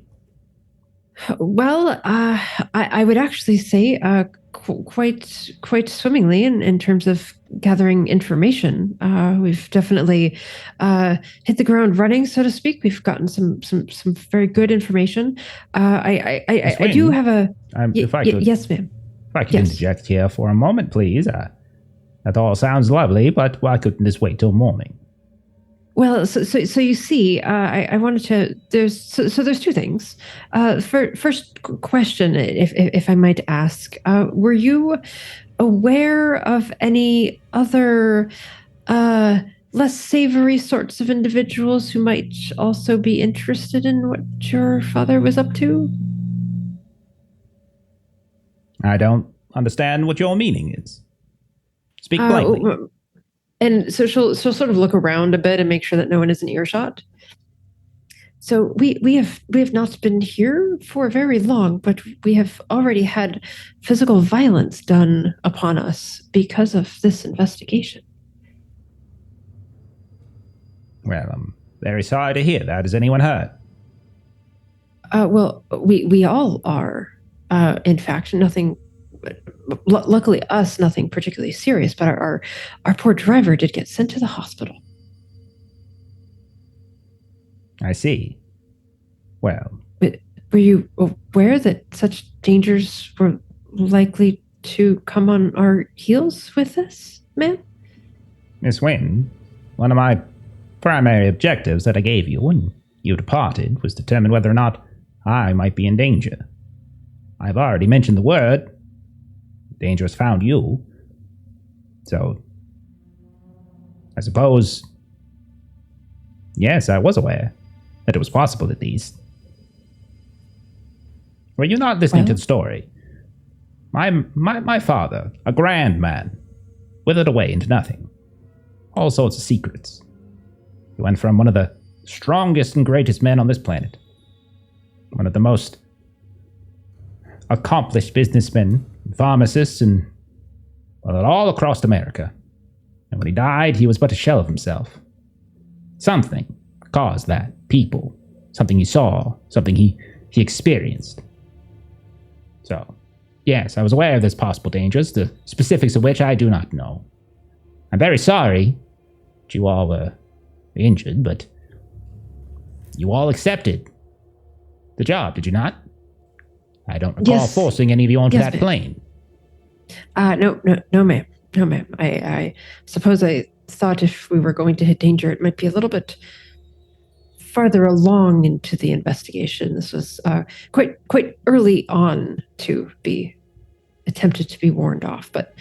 Well, I would actually say quite swimmingly in terms of gathering information. We've definitely hit the ground running, so to speak. We've gotten some very good information. I do have a. Yes, ma'am. If I could interject here for a moment, please. That all sounds lovely, but why couldn't this wait till morning? Well, so you see, I wanted to. There's two things. First question, if I might ask, were you aware of any other less savory sorts of individuals who might also be interested in what your father was up to? I don't understand what your meaning is. Speak plainly. And so she'll sort of look around a bit and make sure that no one is in earshot. So we have not been here for very long, but we have already had physical violence done upon us because of this investigation. Well, I'm very sorry to hear that. Is anyone hurt? Well, we all are. In fact, nothing. Luckily, nothing particularly serious. But our poor driver did get sent to the hospital. I see. Well, were you aware that such dangers were likely to come on our heels with this, ma'am? Miss Wynn, one of my primary objectives that I gave you when you departed was to determine whether or not I might be in danger. I've already mentioned the word. Danger has found you. So, I suppose, yes, I was aware that it was possible at least. Were you not listening to the story? My father, a grand man, withered away into nothing. All sorts of secrets. He went from one of the strongest and greatest men on this planet, one of the most accomplished businessmen, pharmacists, and all across America. And when he died, he was but a shell of himself. Something caused that. People. something he saw, something he experienced. So, yes, I was aware of this possible dangers, the specifics of which I do not know. I'm very sorry that you all were injured, but you all accepted the job, did you not? I don't recall forcing any of you onto that plane. No, ma'am. No, ma'am. I suppose I thought if we were going to hit danger, it might be a little bit farther along into the investigation. This was quite early on to be attempted to be warned off, but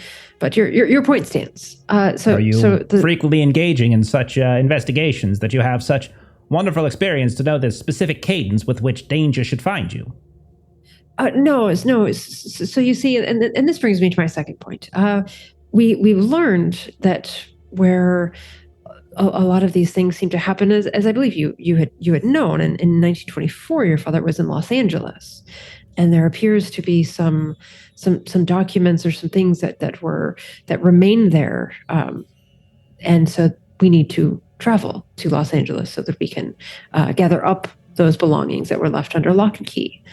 your point stands. So are you frequently engaging in such investigations that you have such wonderful experience to know the specific cadence with which danger should find you? No. So you see, and this brings me to my second point. We've learned that where a lot of these things seem to happen, as I believe you had known, in 1924, your father was in Los Angeles, and there appears to be some documents or some things that remain there, and so we need to travel to Los Angeles so that we can gather up those belongings that were left under lock and key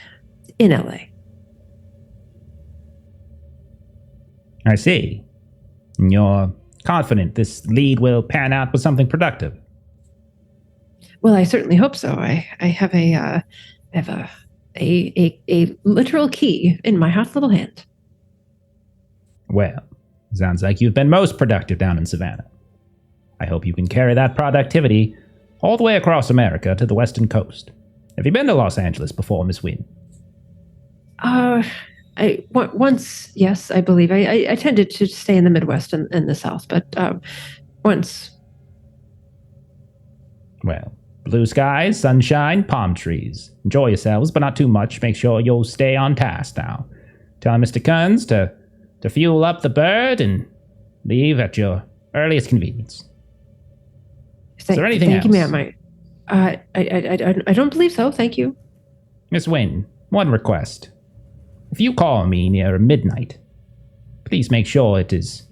in LA. I see. And you're confident this lead will pan out with something productive? Well, I certainly hope so. I have a literal key in my hot little hand. Well, sounds like you've been most productive down in Savannah. I hope you can carry that productivity all the way across America to the western coast. Have you been to Los Angeles before, Miss Wynn? Once, yes, I believe. I tended to stay in the Midwest and the South, but once. Well, blue skies, sunshine, palm trees. Enjoy yourselves, but not too much. Make sure you'll stay on task now. Tell Mr. Kearns to fuel up the bird and leave at your earliest convenience. Is there anything else? Thank you, ma'am. I don't believe so. Thank you. Miss Wynn, one request. If you call me near midnight, please make sure it is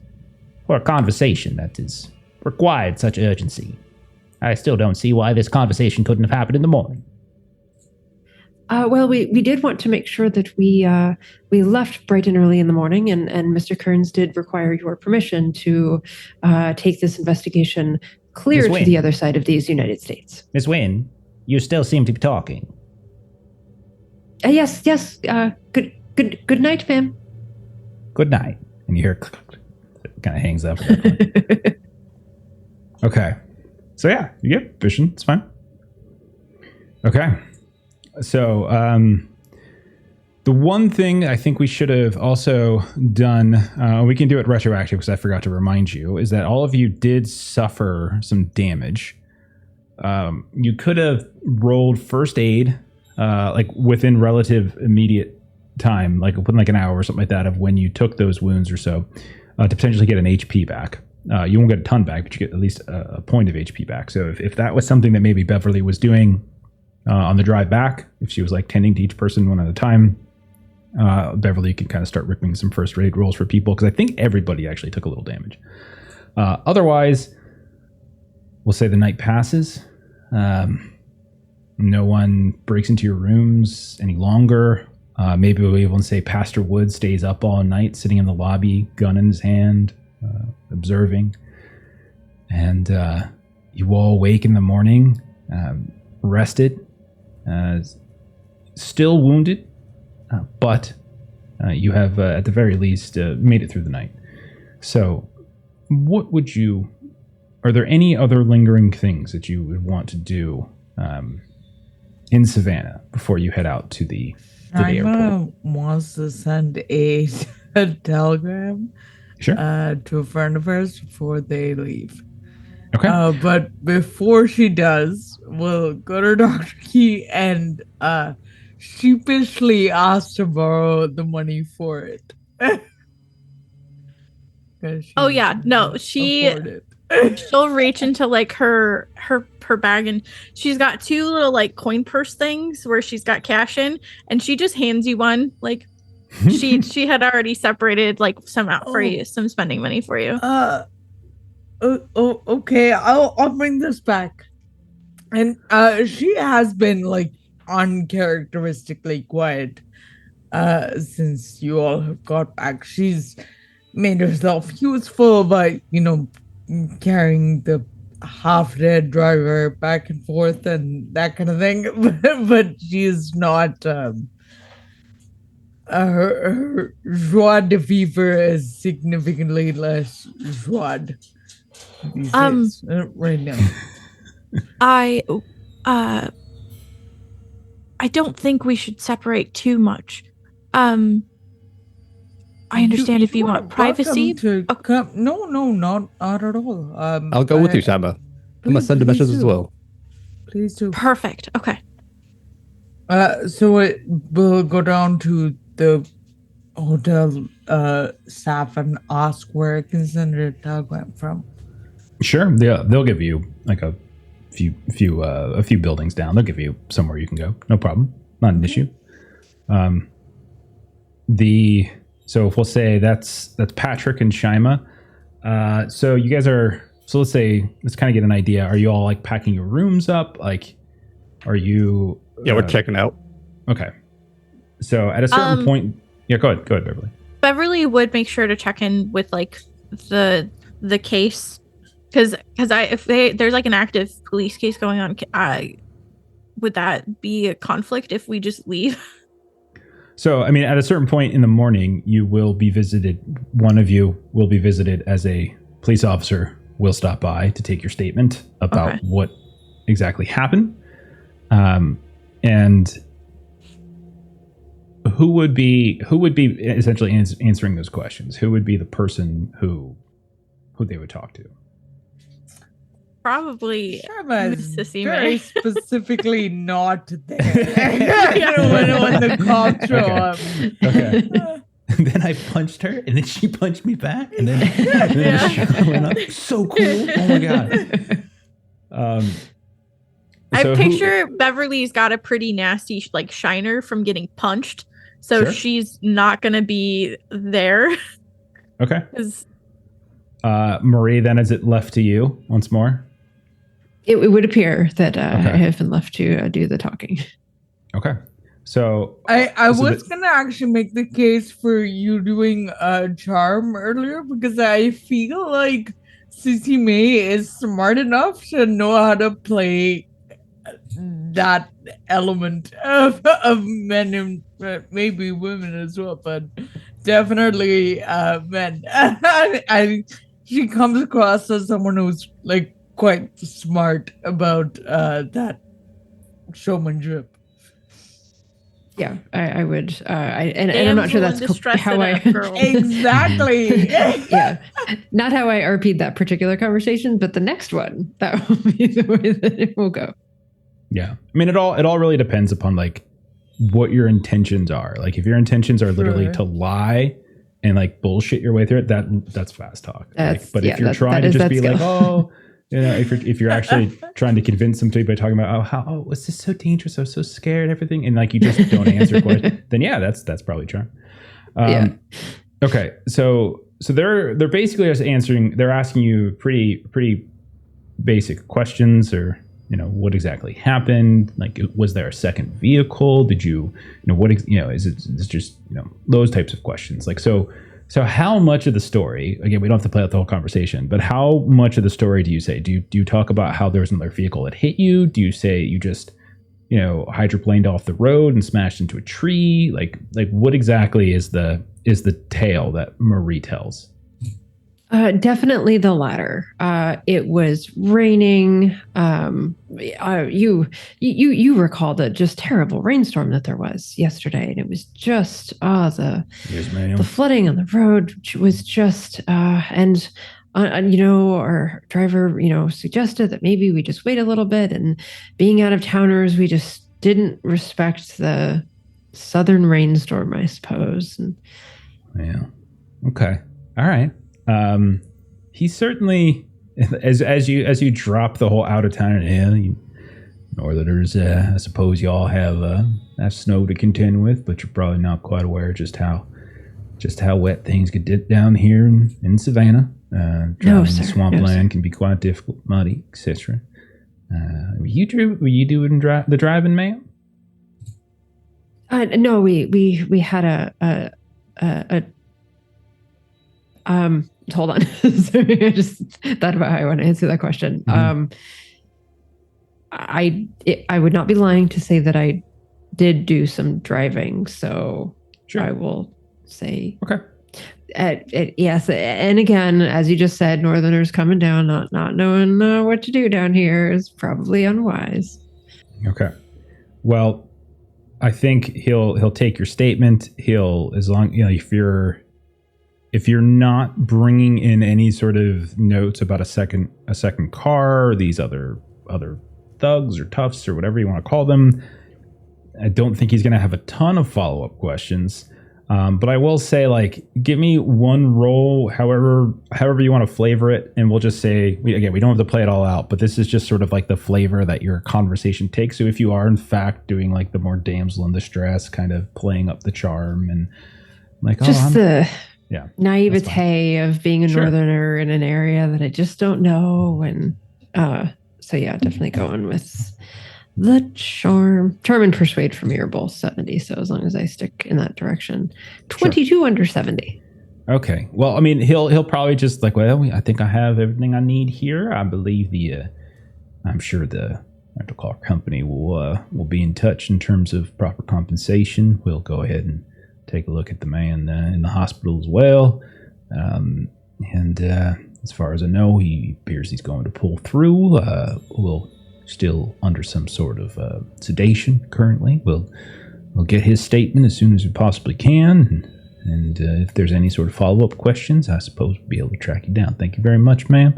for a conversation that is required such urgency. I still don't see why this conversation couldn't have happened in the morning. Well, we did want to make sure that we left bright and early in the morning, and Mr. Kearns did require your permission to take this investigation clear to the other side of these United States. Miss Wynn, you still seem to be talking. Yes. Good night, ma'am. Good night. And you hear it kind of hangs up at that point. Okay. So yeah, you get vision. It's fine. Okay. So the one thing I think we should have also done, we can do it retroactive because I forgot to remind you, is that all of you did suffer some damage. You could have rolled first aid like within relative immediate time, like within like an hour or something like that of when you took those wounds or so, to potentially get an HP back. You won't get a ton back, but you get at least a point of HP back. So if that was something that maybe Beverly was doing on the drive back, if she was like tending to each person one at a time, Beverly can kind of start ripping some first aid rolls for people, because I think everybody actually took a little damage. Otherwise, we'll say the night passes. No one breaks into your rooms any longer. Maybe we'll be able to say Pastor Wood stays up all night, sitting in the lobby, gun in his hand, observing. And you all wake in the morning, rested, still wounded, but you have, at the very least, made it through the night. So what would you... Are there any other lingering things that you would want to do in Savannah before you head out to the airport? Wants to send a telegram to a friend of hers before they leave. Okay. But before she does, we'll go to Dr. Key and sheepishly ask to borrow the money for it. Oh yeah, no, she'll reach into like her bag, and she's got two little like coin purse things where she's got cash in, and she just hands you one. Like she had already separated like some out for you, some spending money for you. Okay, I'll bring this back. And she has been like uncharacteristically quiet since you all have got back. She's made herself useful by, carrying the half-dead driver back and forth and that kind of thing. But she's not. Her joie de vivre is significantly less joie these days right now. I don't think we should separate too much. I understand if you want privacy. No, not at all. I'll go with you, Shama. I'm gonna send a message as well. Please do. Perfect. Okay. So it will go down to the hotel staff and ask where I can send a telegram from. Sure, they'll give you like a few buildings down. They'll give you somewhere you can go. No problem. Not an issue. So if we'll say that's Patrick and Shima. So you guys are. So let's kind of get an idea. Are you all like packing your rooms up? Like, are you? Yeah, we're checking out. Okay. So at a certain point, yeah, go ahead, Beverly. Beverly would make sure to check in with like the case, because if there's like an active police case going on, would that be a conflict if we just leave? So I mean, at a certain point in the morning, you will be visited. One of you will be visited as a police officer. Will stop by to take your statement about what exactly happened. And who would be essentially answering those questions? Who would be the person who they would talk to? Probably Miss Sissy very May. Specifically not there. when the cops show up. Okay. And then I punched her, and then she punched me back, and then the shot went up. So cool! Oh my god. I picture Beverly's got a pretty nasty like shiner from getting punched, so she's not gonna be there. Okay. Marie, then is it left to you once more? It would appear that I have been left to do the talking. Okay. So I was gonna actually make the case for you doing charm earlier, because I feel like Sissy May is smart enough to know how to play that element of men and maybe women as well, but definitely men. She comes across as someone who's like quite smart about that showmanship. Yeah, I would. And I'm not sure that's how I exactly. Yeah, not how I RP'd that particular conversation, but the next one, that will be the way that it will go. Yeah, I mean, it all really depends upon like what your intentions are. Like, if your intentions are literally to lie and like bullshit your way through it, that's fast talk. But if you're trying to just be like, oh. You know, if you're actually trying to convince somebody by talking about was this so dangerous? I was so scared and everything, and like you just don't answer questions, then yeah, that's probably charm. Okay, so they're basically just answering. They're asking you pretty basic questions, or what exactly happened? Like, was there a second vehicle? Did you is it just those types of questions? Like So how much of the story, again, we don't have to play out the whole conversation, but how much of the story do you say? Do you talk about how there was another vehicle that hit you? Do you say you just, hydroplaned off the road and smashed into a tree? Like what exactly is the tale that Marie tells? Definitely the latter. It was raining. You recall the just terrible rainstorm that there was yesterday, and it was just the flooding on the road was just and our driver suggested that maybe we just wait a little bit, and being out of towners, we just didn't respect the southern rainstorm, I suppose. Yeah. Okay. All right. He certainly, as you drop the whole out of town, Northerners, I suppose you all have snow to contend with, but you're probably not quite aware just how wet things get dip down here in Savannah. Driving in swampland can be quite difficult, muddy, etc. Were you doing the driving, ma'am? No, we had a hold on. Sorry, I just thought about how I want to answer that question. Mm-hmm. I would not be lying to say that I did do some driving, so Sure. I will say Okay. Yes, and again, as you just said, Northerners coming down, not knowing what to do down here is probably unwise. Okay. Well, I think he'll take your statement. As long if you're not bringing in any sort of notes about a second car, or these other thugs or toughs or whatever you want to call them, I don't think he's going to have a ton of follow-up questions. But I will say, give me one roll, however you want to flavor it, and we'll just say, we don't have to play it all out, but this is just sort of like the flavor that your conversation takes. So if you are in fact doing the more damsel in distress, kind of playing up the charm and the naivete of being a Northerner in an area that I just don't know, and so yeah, definitely going with the charm and persuade for me are both 70. So as long as I stick in that direction, 22 under 70. Okay. Well, I mean, he'll probably just I think I have everything I need here. I believe I'm sure the rental car company will be in touch in terms of proper compensation. We'll go ahead and take a look at the man in the hospital as well. And as far as I know, he appears he's going to pull through. We'll still under some sort of sedation currently. We'll get his statement as soon as we possibly can, and if there's any sort of follow-up questions, I suppose we'll be able to track you down. Thank you very much, ma'am.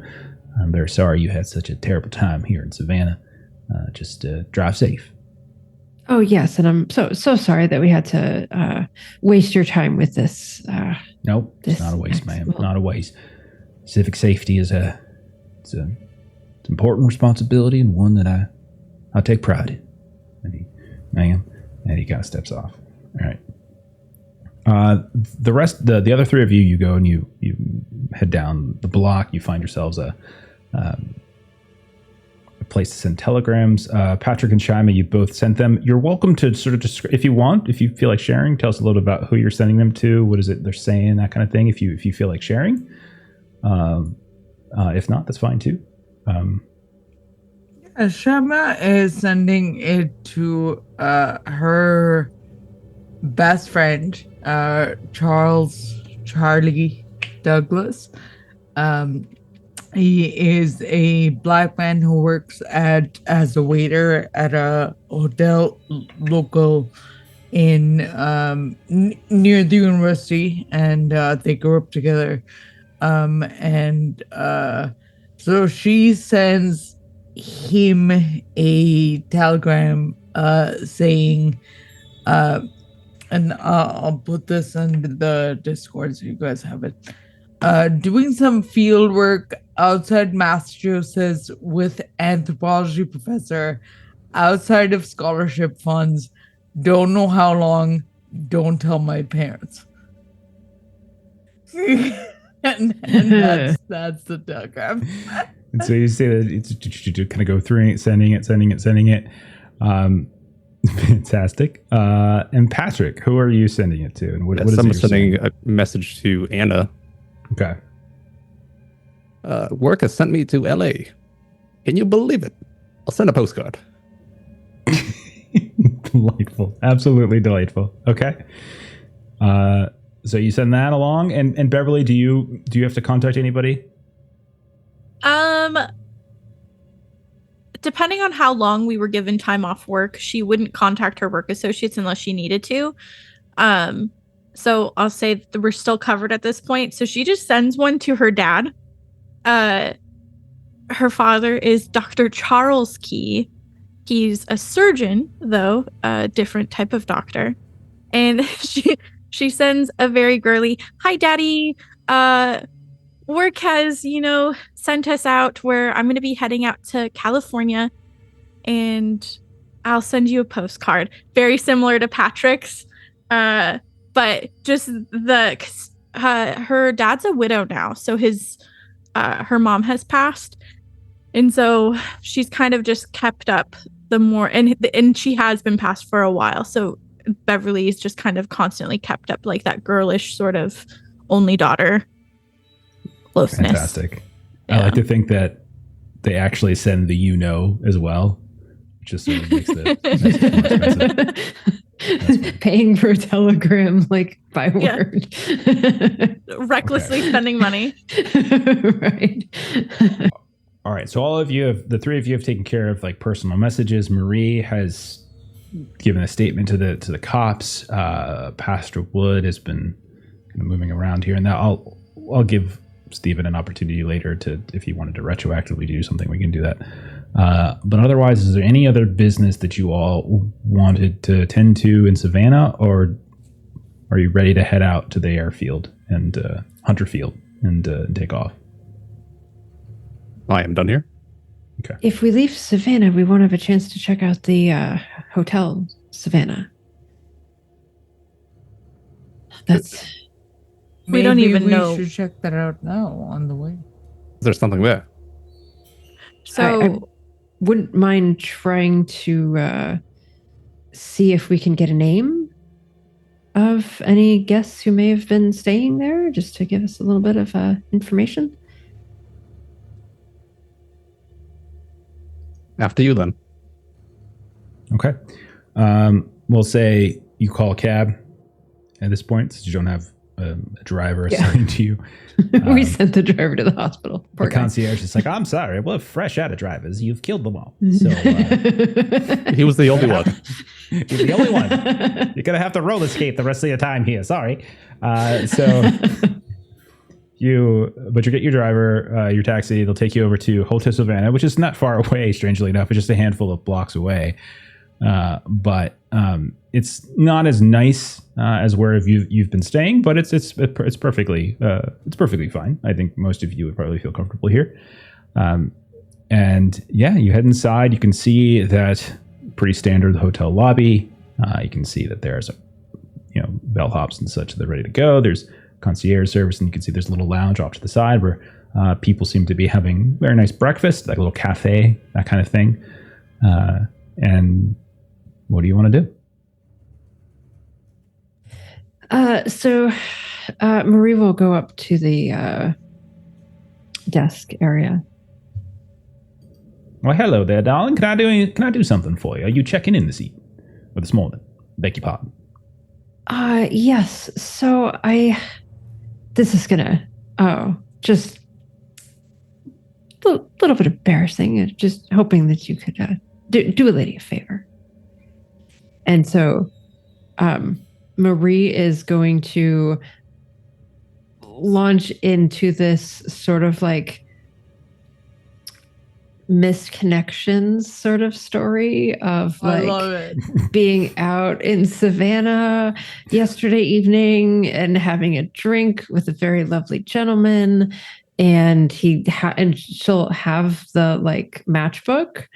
I'm very sorry you had such a terrible time here in Savannah. Just drive safe. Oh yes, and I'm so sorry that we had to waste your time with this. Nope, it's not a waste, ma'am. Not a waste. Civic safety is it's an important responsibility, and one that I take pride in. And he kind of steps off. All right. The other three of you go and you head down the block. You find yourselves a place to send telegrams. Patrick and Shima, you both sent them. You're welcome to sort of just, if you feel like sharing, tell us a little about who you're sending them to. What is it they're saying? That kind of thing. If you feel like sharing. If not, that's fine too. Shima is sending it to her best friend, Charlie Douglas. He is a black man who works as a waiter at a hotel local in near the university, and they grew up together. So she sends him a telegram saying, and I'll put this in the Discord so you guys have it. Doing some field work outside Massachusetts with anthropology professor outside of scholarship funds. Don't know how long. Don't tell my parents. and that's the telegram. And so you say that it's kind of go through it, sending it. Fantastic. And Patrick, who are you sending it to? And what is I'm it sending a message to Anna. Okay. Work has sent me to LA. Can you believe it? I'll send a postcard. Delightful. Absolutely delightful. Okay. So you send that along, and Beverly, do you have to contact anybody? Depending on how long we were given time off work, she wouldn't contact her work associates unless she needed to. So I'll say that we're still covered at this point. So she just sends one to her dad. Her father is Dr. Charles Key. He's a surgeon, though, a different type of doctor. And she sends a very girly, "Hi, Daddy. Work has, sent us out where I'm going to be heading out to California, and I'll send you a postcard." Very similar to Patrick's, but just her dad's a widow now, so her mom has passed, And so she's kind of just kept up the more, and she has been passed for a while. So Beverly's just kind of constantly kept up like that girlish sort of only daughter closeness. Fantastic. Yeah. I like to think that they actually send the as well, which just sort of makes the more expensive. Paying for a telegram like by Yeah. word. Recklessly spending money. Right. All right. So the three of you have taken care of like personal messages. Marie has given a statement to the cops. Pastor Wood has been kind of moving around here, and that I'll give Stephen an opportunity later to, if he wanted to retroactively do something, we can do that. But otherwise, is there any other business that you all wanted to attend to in Savannah, or are you ready to head out to the airfield and Hunter Field and take off? I am done here. If we leave Savannah, we won't have a chance to check out the hotel Savannah. That's We don't Maybe even know. We should check that out now on the way. There's something there. So I wouldn't mind trying to see if we can get a name of any guests who may have been staying there, just to give us a little bit of information. After you, then. Okay. We'll say you call a cab at this point, since you don't have a driver assigned to you. We sent the driver to the hospital. The Poor guy. concierge is like, I'm sorry, we're fresh out of drivers. You've killed them all. So He was the only one. you're the only one. You're going to have to roller skate the rest of your time here. Sorry. You get your driver, your taxi. They'll take you over to Hotel Savannah, which is not far away, strangely enough. It's just a handful of blocks away. But it's not as nice as where you've been staying, but it's perfectly fine. I think most of you would probably feel comfortable here. And yeah, you head inside. You can see that pretty standard hotel lobby. You can see that there's bellhops and such that are ready to go. There's concierge service, and you can see there's a little lounge off to the side where people seem to be having very nice breakfast, like a little cafe, that kind of thing. And what do you want to do? So Marie will go up to the desk area. Well, hello there, darling. Can I do something for you? Are you checking in this evening or this morning? Beg your pardon. Yes. So this is gonna just a little bit embarrassing. Just hoping that you could do a lady a favor. And so Marie is going to launch into this sort of like missed connections sort of story of I like love it. being out in Savannah yesterday evening and having a drink with a very lovely gentleman, and she'll have the like matchbook.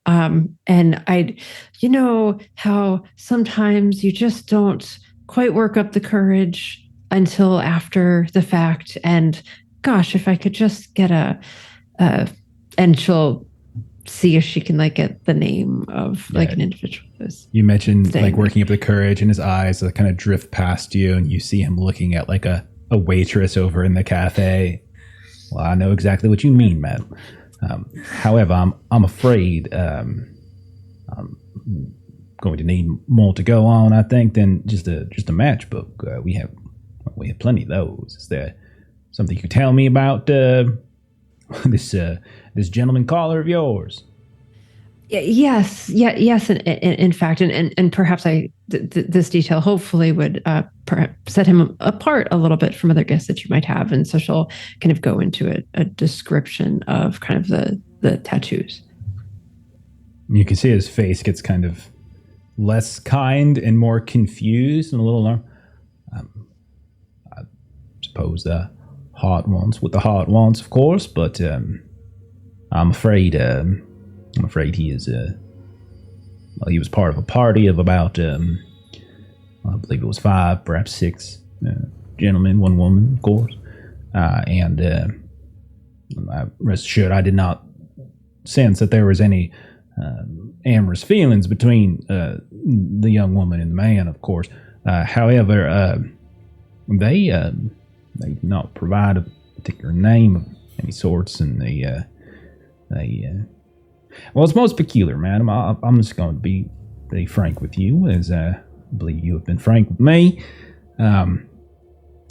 And you know how sometimes you just don't quite work up the courage until after the fact. And gosh, if I could just get and she'll see if she can like get the name of like an individual. You mentioned Thing. like working up the courage, and his eyes kind of drift past you, and you see him looking at like a waitress over in the cafe. Well, I know exactly what you mean, man. However, I'm afraid I'm going to need more to go on, I think, than just a matchbook. We have plenty of those. Is there something you could tell me about this gentleman caller of yours? Yes. In fact, and perhaps this detail hopefully would perhaps set him apart a little bit from other guests that you might have, and so she'll kind of go into a description of kind of the tattoos. You can see his face gets kind of less kind and more confused and a little alarmed. I suppose the heart wants what the heart wants, of course, but I'm afraid he is he was part of a party of about I believe it was 5, perhaps 6 gentlemen, 1 woman, of course, and rest assured I did not sense that there was any amorous feelings between the young woman and the man, of course. However, they did not provide a particular name of any sorts, and well, it's most peculiar, madam. I'm just going to be frank with you, as I believe you have been frank with me.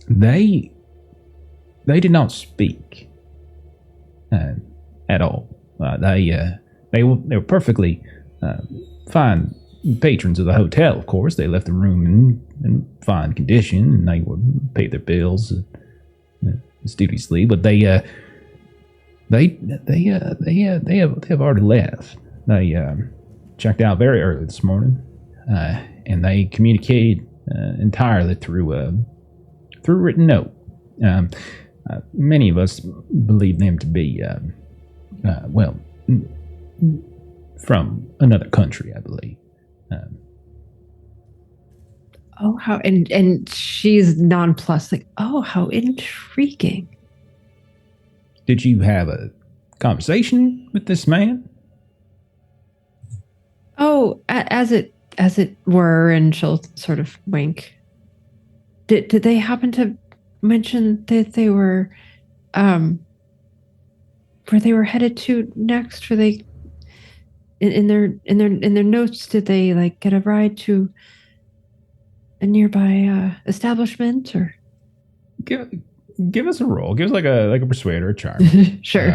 They did not speak at all. They were perfectly fine patrons of the hotel. Of course, they left the room in fine condition, and they would pay their bills studiously. But they have already left. They checked out very early this morning, and they communicated entirely through written note. Many of us believe them to be, from another country, I believe. Oh, how and she's nonplussed, like, oh, how intriguing. Did you have a conversation with this man? Oh, as it were, and she'll sort of wink. Did they happen to mention that they were, where they were headed to next? Were they in their notes? Did they like get a ride to a nearby establishment, or? Give us a roll. Give us like a persuade or a charm. Sure.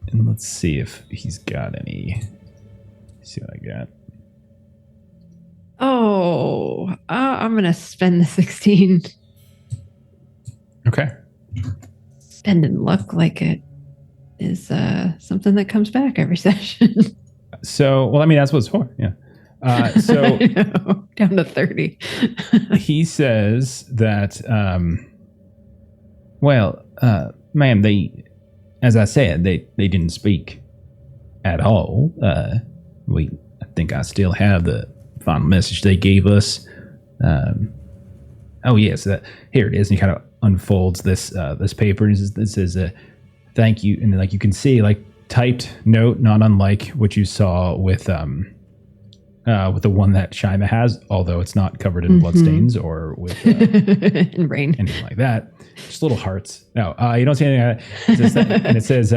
And let's see if he's got any. Let's see what I got. Oh, I'm gonna spend the 16. Okay. Spend and look like it is something that comes back every session. So, well, I mean, that's what it's for. Yeah. So I know, down to 30. he says that, ma'am, as I said, they didn't speak at all. I think I still have the final message they gave us. Oh yes, here it is. And he kind of unfolds this paper. This says thank you, and like you can see, like typed note, not unlike what you saw with the one that Shima has, although it's not covered in bloodstains or with in rain, anything like that. Just little hearts. No, you don't see anything like that. And it says,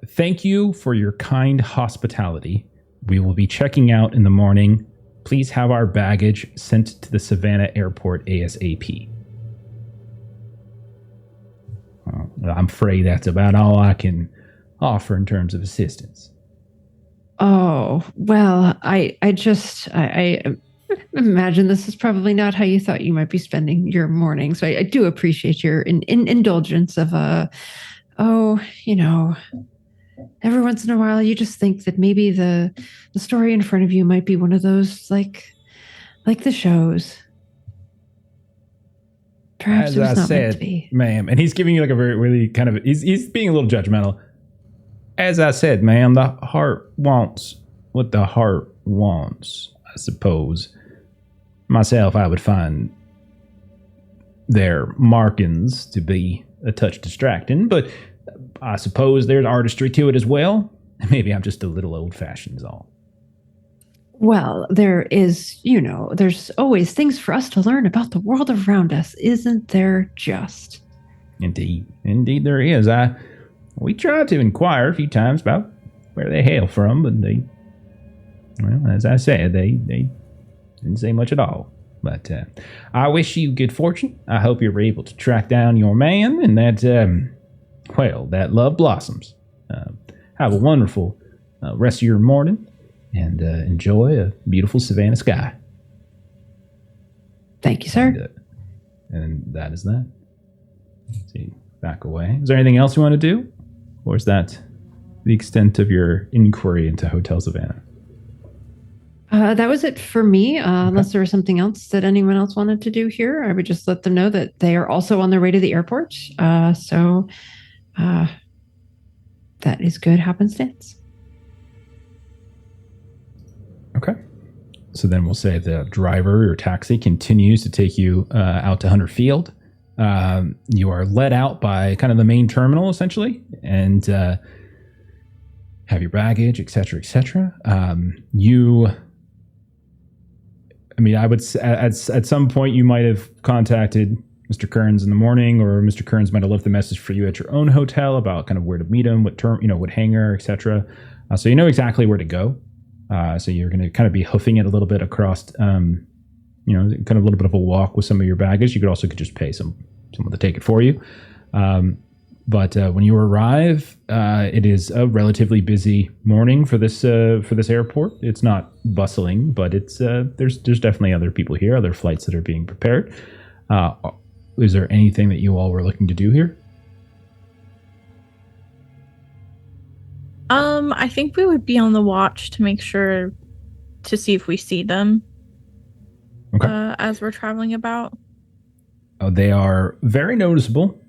thank you for your kind hospitality. We will be checking out in the morning. Please have our baggage sent to the Savannah airport ASAP. I'm afraid that's about all I can offer in terms of assistance. Oh, well, I imagine this is probably not how you thought you might be spending your morning. So I do appreciate your indulgence of, every once in a while you just think that maybe the story in front of you might be one of those like the shows. Perhaps as it was I not said, meant to be. Ma'am, and he's giving you like a very really kind of he's being a little judgmental. As I said, ma'am, the heart wants what the heart wants, I suppose. Myself, I would find their markings to be a touch distracting, but I suppose there's artistry to it as well. Maybe I'm just a little old-fashioned is all. Well, there is, there's always things for us to learn about the world around us, isn't there just? Indeed there is. We tried to inquire a few times about where they hail from, but as I said, they didn't say much at all. But I wish you good fortune. I hope you're able to track down your man and that, that love blossoms. Have a wonderful rest of your morning and enjoy a beautiful Savannah sky. Thank you, sir. And that is that. Let's see, back away. Is there anything else you want to do? Or is that the extent of your inquiry into Hotel Savannah? That was it for me. Unless there was something else that anyone else wanted to do here, I would just let them know that they are also on their way to the airport. So that is good happenstance. Okay. So then we'll say the driver or taxi continues to take you out to Hunter Field. You are led out by kind of the main terminal, essentially. And have your baggage, etc., etc. I would at some point you might have contacted Mr. Kearns in the morning, or Mr. Kearns might have left a message for you at your own hotel about kind of where to meet him, what hangar, etc. So you know exactly where to go. So you're going to kind of be hoofing it a little bit across, kind of a little bit of a walk with some of your baggage. You could just pay someone to take it for you. But when you arrive, it is a relatively busy morning for this airport. It's not bustling, but it's there's definitely other people here, other flights that are being prepared. Is there anything that you all were looking to do here? I think we would be on the watch to make sure to see if we see them. Okay. As we're traveling about. Oh, they are very noticeable.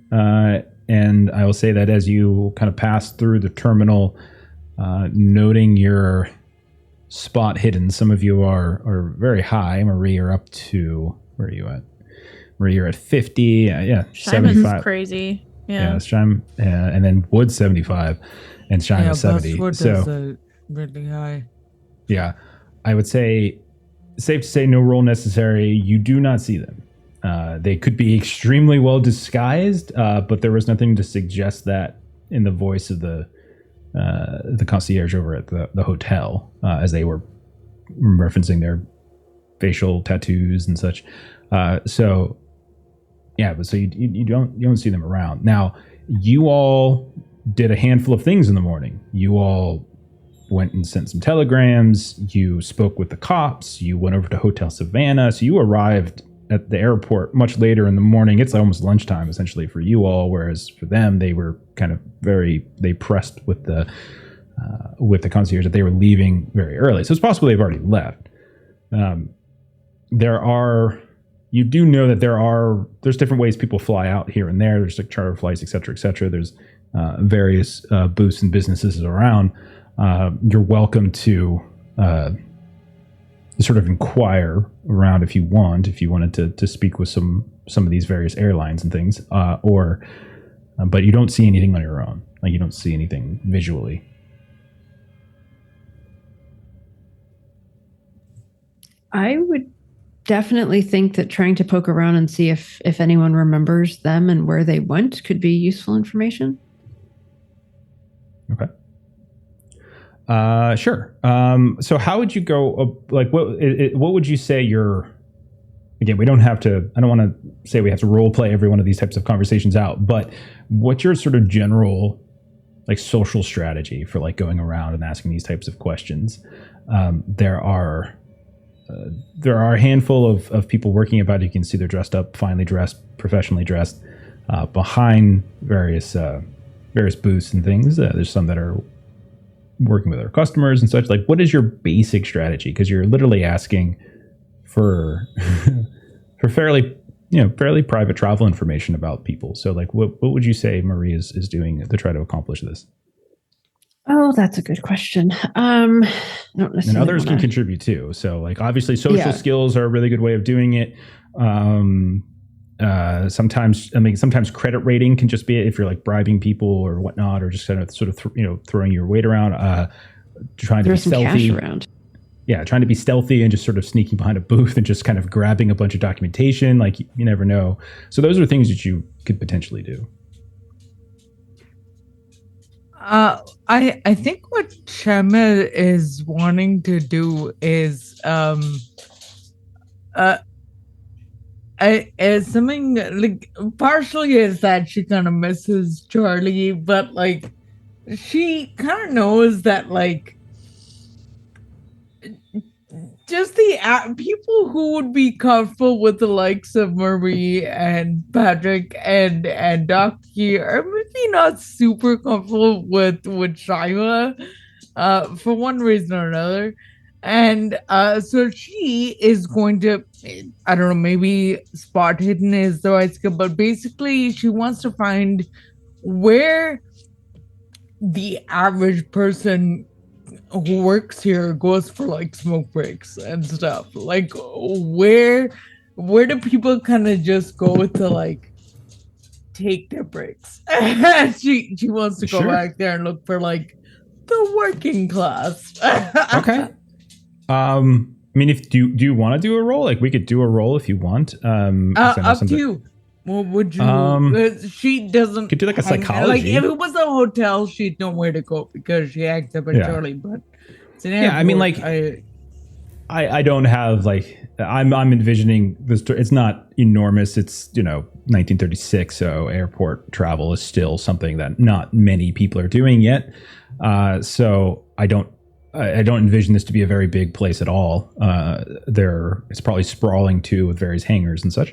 And I will say that as you kind of pass through the terminal, noting your spot hidden, some of you are very high. Marie, you're up to, where are you at? Marie, you're at 50. Yeah, Shimon's 75. crazy. Yeah, Shime, and then Wood's 75, and Shime is 70. So really high. Yeah, I would say, safe to say, no roll necessary. You do not see them. They could be extremely well disguised, but there was nothing to suggest that in the voice of the concierge over at the hotel, as they were referencing their facial tattoos and such. So you don't see them around. Now, you all did a handful of things in the morning. You all went and sent some telegrams. You spoke with the cops. You went over to Hotel Savannah. So you arrived at the airport much later in the morning. It's almost lunchtime essentially for you all, whereas for them, they were kind of they pressed with the concierge that they were leaving very early. So it's possible they've already left. You do know that there's different ways people fly out here and there. There's like charter flights, et cetera, et cetera. There's various booths and businesses around. You're welcome to sort of inquire around if you wanted to speak with some of these various airlines and things, but you don't see anything on your own. Like, you don't see anything visually. I would definitely think that trying to poke around and see if anyone remembers them and where they went could be useful information. Okay. Sure. So how would you go, what would you say again, I don't want to say we have to role play every one of these types of conversations out, but what's your sort of general like social strategy for like going around and asking these types of questions? There are a handful of people working about it. You can see they're dressed up, finely dressed, professionally dressed, behind various booths and things. There's some that are working with our customers and such. Like, what is your basic strategy? Because you're literally asking for fairly private travel information about people. So like, what would you say Marie is doing to try to accomplish this? Oh, that's a good question. And others can contribute too. So like, obviously social skills are a really good way of doing it. Sometimes credit rating can just be if you're like bribing people or whatnot, or just kind of throwing your weight around, trying to be stealthy. Cash around. Yeah, trying to be stealthy and just sort of sneaking behind a booth and just kind of grabbing a bunch of documentation. Like, you never know. So those are things that you could potentially do. I think what Shemel is wanting to do is something like, partially is that she kind of misses Charlie, but like she kind of knows that like just the people who would be comfortable with the likes of Marie and Patrick and Docky are maybe not super comfortable with Shima, for one reason or another. And so she is going to, I don't know, maybe spot hidden is the right skill, but basically she wants to find where the average person who works here goes for like smoke breaks and stuff. Like, where do people kind of just go to like take their breaks? She wants to go back there and look for like the working class. Okay. I mean, if do you want to do a roll? Like, we could do a roll if you want. 'Cause I know Up to something- you. What would you? She doesn't. Could do like a hang- psychology. Like if it was a hotel, she'd know where to go because she hangs up at Yeah. Charlie. But it's an Yeah, I mean, airport. like, I don't have like I'm envisioning this. It's not enormous. It's 1936, so airport travel is still something that not many people are doing yet. So I don't envision this to be a very big place at all. It's probably sprawling too with various hangars and such.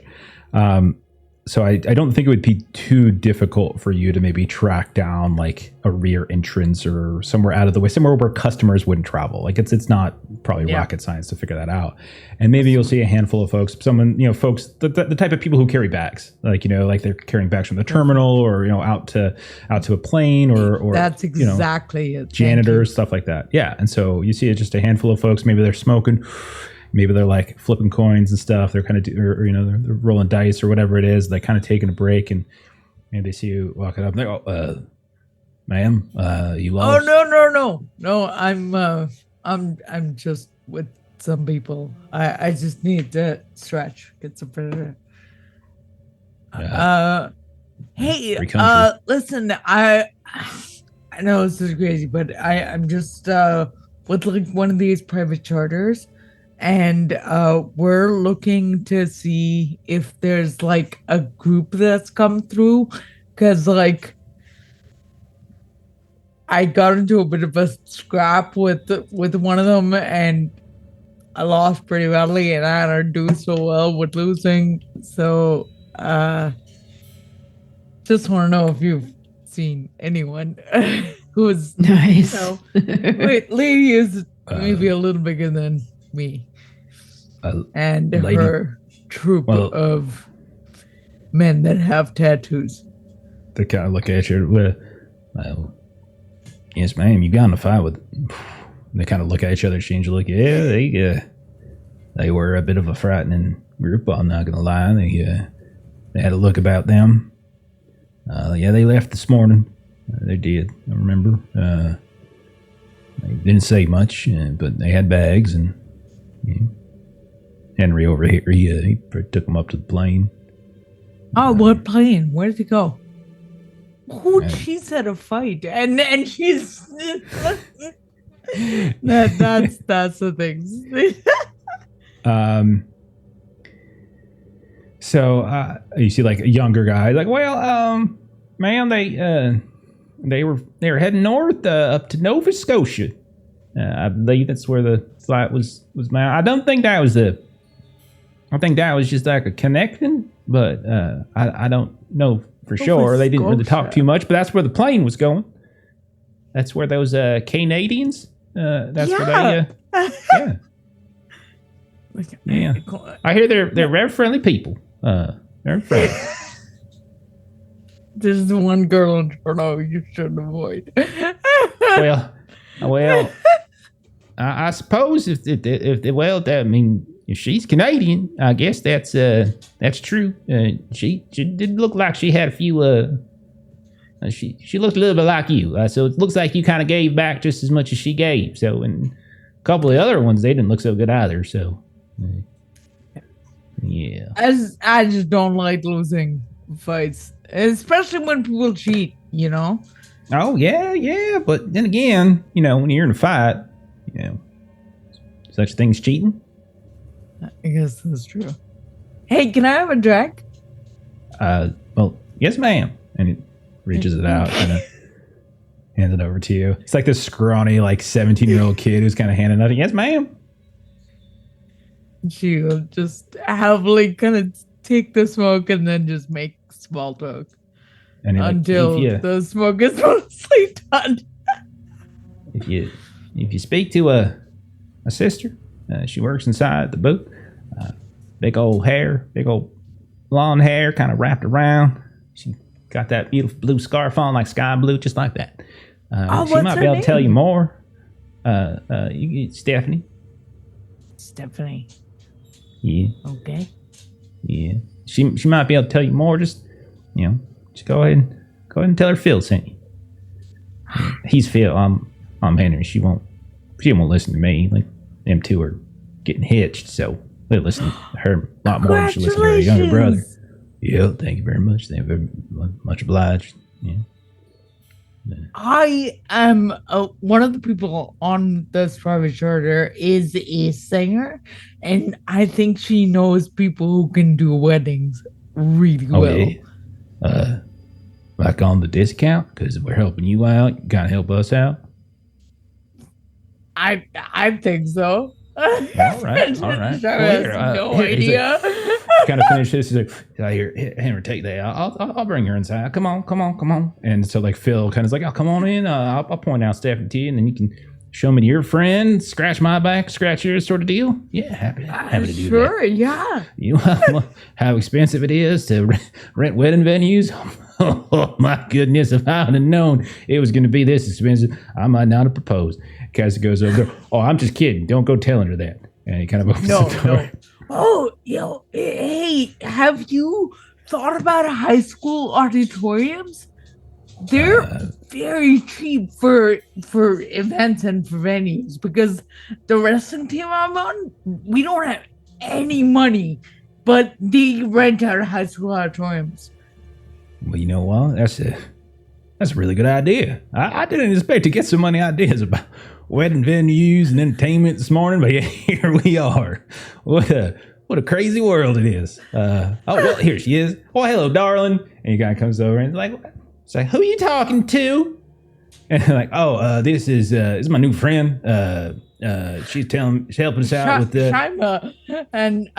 So I don't think it would be too difficult for you to maybe track down like a rear entrance or somewhere out of the way, somewhere where customers wouldn't travel. Like it's not probably rocket science to figure that out. And maybe you'll see a handful of folks, folks, the type of people who carry bags, like they're carrying bags from the terminal or out to a plane or that's exactly it. Janitors, stuff like that. Yeah, and so you see just a handful of folks. Maybe they're smoking. Maybe they're like flipping coins and stuff. They're kind of, they're rolling dice or whatever it is. They're kind of taking a break, and maybe they see you walking up. And they go, "Ma'am, you lost." Oh no! I'm just with some people. I just need to stretch, get some fresh air. Hey, Free country. listen, I know this is crazy, but I'm just with like one of these private charters. And we're looking to see if there's like a group that's come through, because like I got into a bit of a scrap with one of them, and I lost pretty badly, and I don't do so well with losing. So just want to know if you've seen anyone who's Nice. lady is maybe a little bigger than me. And lady. her troop of men that have tattoos. They kind of look at you. Well, yes, ma'am. You got in a fight with. They kind of look at each other, change a look. Yeah, they were a bit of a frightening group. I'm not gonna lie. They had a look about them. Yeah, they left this morning. They did. I remember. They didn't say much, but they had bags and. Yeah. Henry over here, he took him up to the plane. Oh, what plane? Where did he go? Oh, she's at a fight, and she's that's the thing. So you see like a younger guy, like, well, ma'am, they were heading north up to Nova Scotia. I believe that's where the flight was made. I don't think that was I think that was just like a connection, but I don't know for sure. They didn't really talk too much, but that's where the plane was going. That's where those Canadians. That's where they. Yeah. I hear they're very friendly people. Very friendly. There's the one girl in Toronto you should avoid. well, I suppose if I mean. If she's Canadian, I guess that's true. She did look like she had a few. She looked a little bit like you. So it looks like you kind of gave back just as much as she gave. So and a couple of the other ones, they didn't look so good either. So yeah. I just don't like losing fights, especially when people cheat. Oh yeah. But then again, when you're in a fight, such things cheating. I guess that's true. Hey, can I have a drink? Well, yes, ma'am. And he reaches it out and hands it over to you. It's like this scrawny, like 17-year-old kid who's kind of handing it. Yes, ma'am. She'll just happily kind of take the smoke and then just make small talk until the smoke is mostly done. If you speak to a sister. She works inside the boat. Big old blonde hair, kind of wrapped around. She got that beautiful blue scarf on, like sky blue, just like that. She might be able to tell you more. Stephanie. Stephanie. Yeah. Okay. Yeah. She might be able to tell you more. Just go ahead and tell her Phil sent you. He's Phil. Henry, she won't listen to me. Like, them two are getting hitched, so they'll listen to her a lot more than she listen to her younger brother. Yeah, thank you very much. Thank you very much obliged. Yeah. I am one of the people on this private charter is a singer, and I think she knows people who can do weddings really well. Yeah. Like on the discount, because we're helping you out. You gotta help us out. I think so. All right. No idea. Kind of finish this. He's like, here, Henry, take that. I'll bring her inside. Come on. And so like Phil kind of is like, oh, come on in. I'll point out Stephanie to you, and then you can show me to your friend, scratch my back, scratch yours, sort of deal. Yeah, happy to do sure, that. Yeah. You know how expensive it is to rent wedding venues. Oh my goodness! If I would have known it was going to be this expensive, I might not have proposed. Cassie goes over there. Oh, I'm just kidding. Don't go telling her that. And he kind of opens the door. No. Oh, hey, have you thought about high school auditoriums? They're very cheap for events and for venues, because the wrestling team I'm on, we don't have any money, but they rent out high school auditoriums. Well, you know what? That's a really good idea. I didn't expect to get so many ideas about wedding venues and entertainment this morning, but yeah, here we are. What a crazy world it is. Oh, well, here she is. Oh, hello, darling. And the guy comes over and it's like, who are you talking to? And like, oh, this is my new friend. She's helping us out with the Shima. And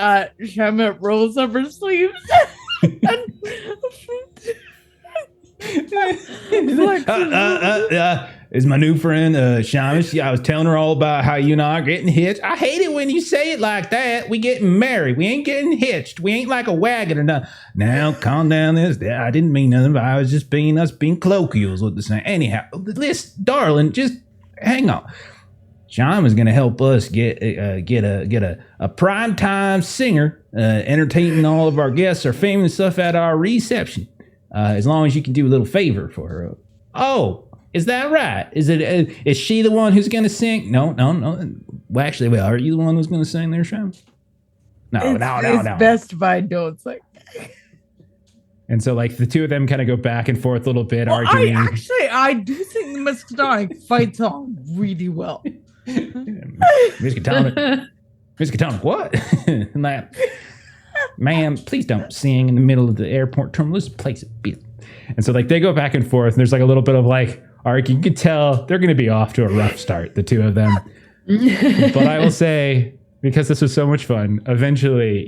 Shima rolls up her sleeves. Is my new friend Shima. I was telling her all about how you and I are getting hitched. I hate it when you say it like that. We getting married. We ain't getting hitched. We ain't like a wagon or nothing. Now, calm down. I didn't mean nothing, but I was just being colloquial is what they're saying. Anyhow, listen, darling, just hang on. Shima's gonna help us get a primetime singer entertaining all of our guests, our family and stuff at our reception. As long as you can do a little favor for her. Oh, is that right? Is she the one who's gonna sing? No. Well, actually, are you the one who's gonna sing there, Shim? No. It's best if I don't sing. And so, like, the two of them kind of go back and forth a little bit, arguing. I do sing the Miskatonic fight song really well. Miskatonic, what? And like, ma'am, please don't sing in the middle of the airport terminal. This place is busy. And so, like, they go back and forth, and there's like a little bit of like, you can tell they're going to be off to a rough start, the two of them. But I will say, because this was so much fun, eventually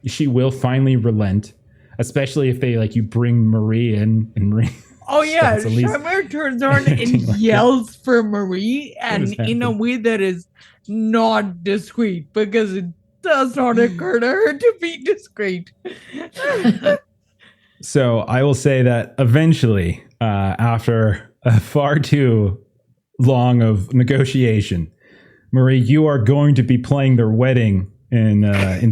she will finally relent, especially if they you bring Marie in and Marie. Oh yeah, Shamir turns on and yells for Marie, and in a way that is not discreet, because it does not occur to her to be discreet. So I will say that eventually, after far too long of negotiation, Marie, you are going to be playing their wedding in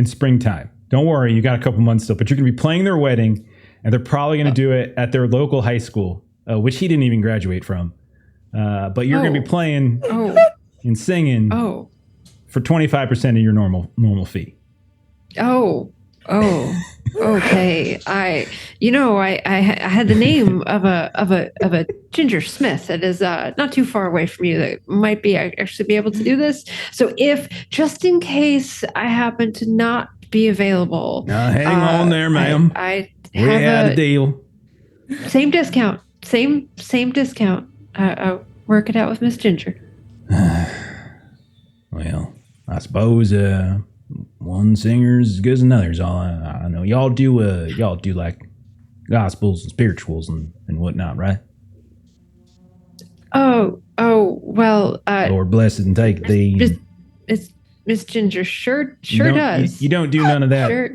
springtime. Don't worry, you got a couple months still, but you're going to be playing their wedding. And they're probably going to do it at their local high school, which he didn't even graduate from. But you're going to be playing and singing for 25% of your normal fee. Okay. I had the name of a Ginger Smith that is not too far away from you that might be actually be able to do this. So if just in case I happen to not be available, hang on there, ma'am. We had a deal. Same discount. Same discount. I'll work it out with Miss Ginger. Well, I suppose one singer's as good as another's all I know. Y'all do like gospels and spirituals and whatnot, right? Oh well. Lord bless it and take thee. It's Miss Ginger sure does. You don't do none of that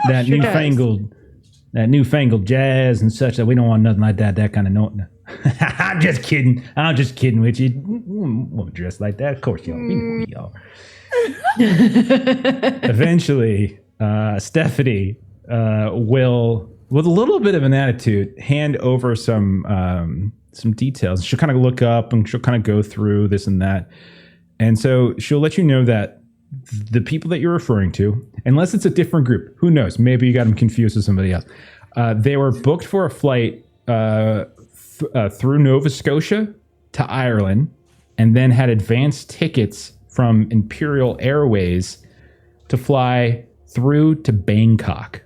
that newfangled jazz and such. That we don't want nothing like that. That kind of note. I'm just kidding with you. Won't dress like that. Of course, y'all. We know y'all. Eventually, Stephanie will, with a little bit of an attitude, hand over some some details. She'll kind of look up and she'll kind of go through this and that. And so she'll let you know that the people that you're referring to, unless it's a different group, who knows? Maybe you got them confused with somebody else. They were booked for a flight through Nova Scotia to Ireland, and then had advanced tickets from Imperial Airways to fly through to Bangkok.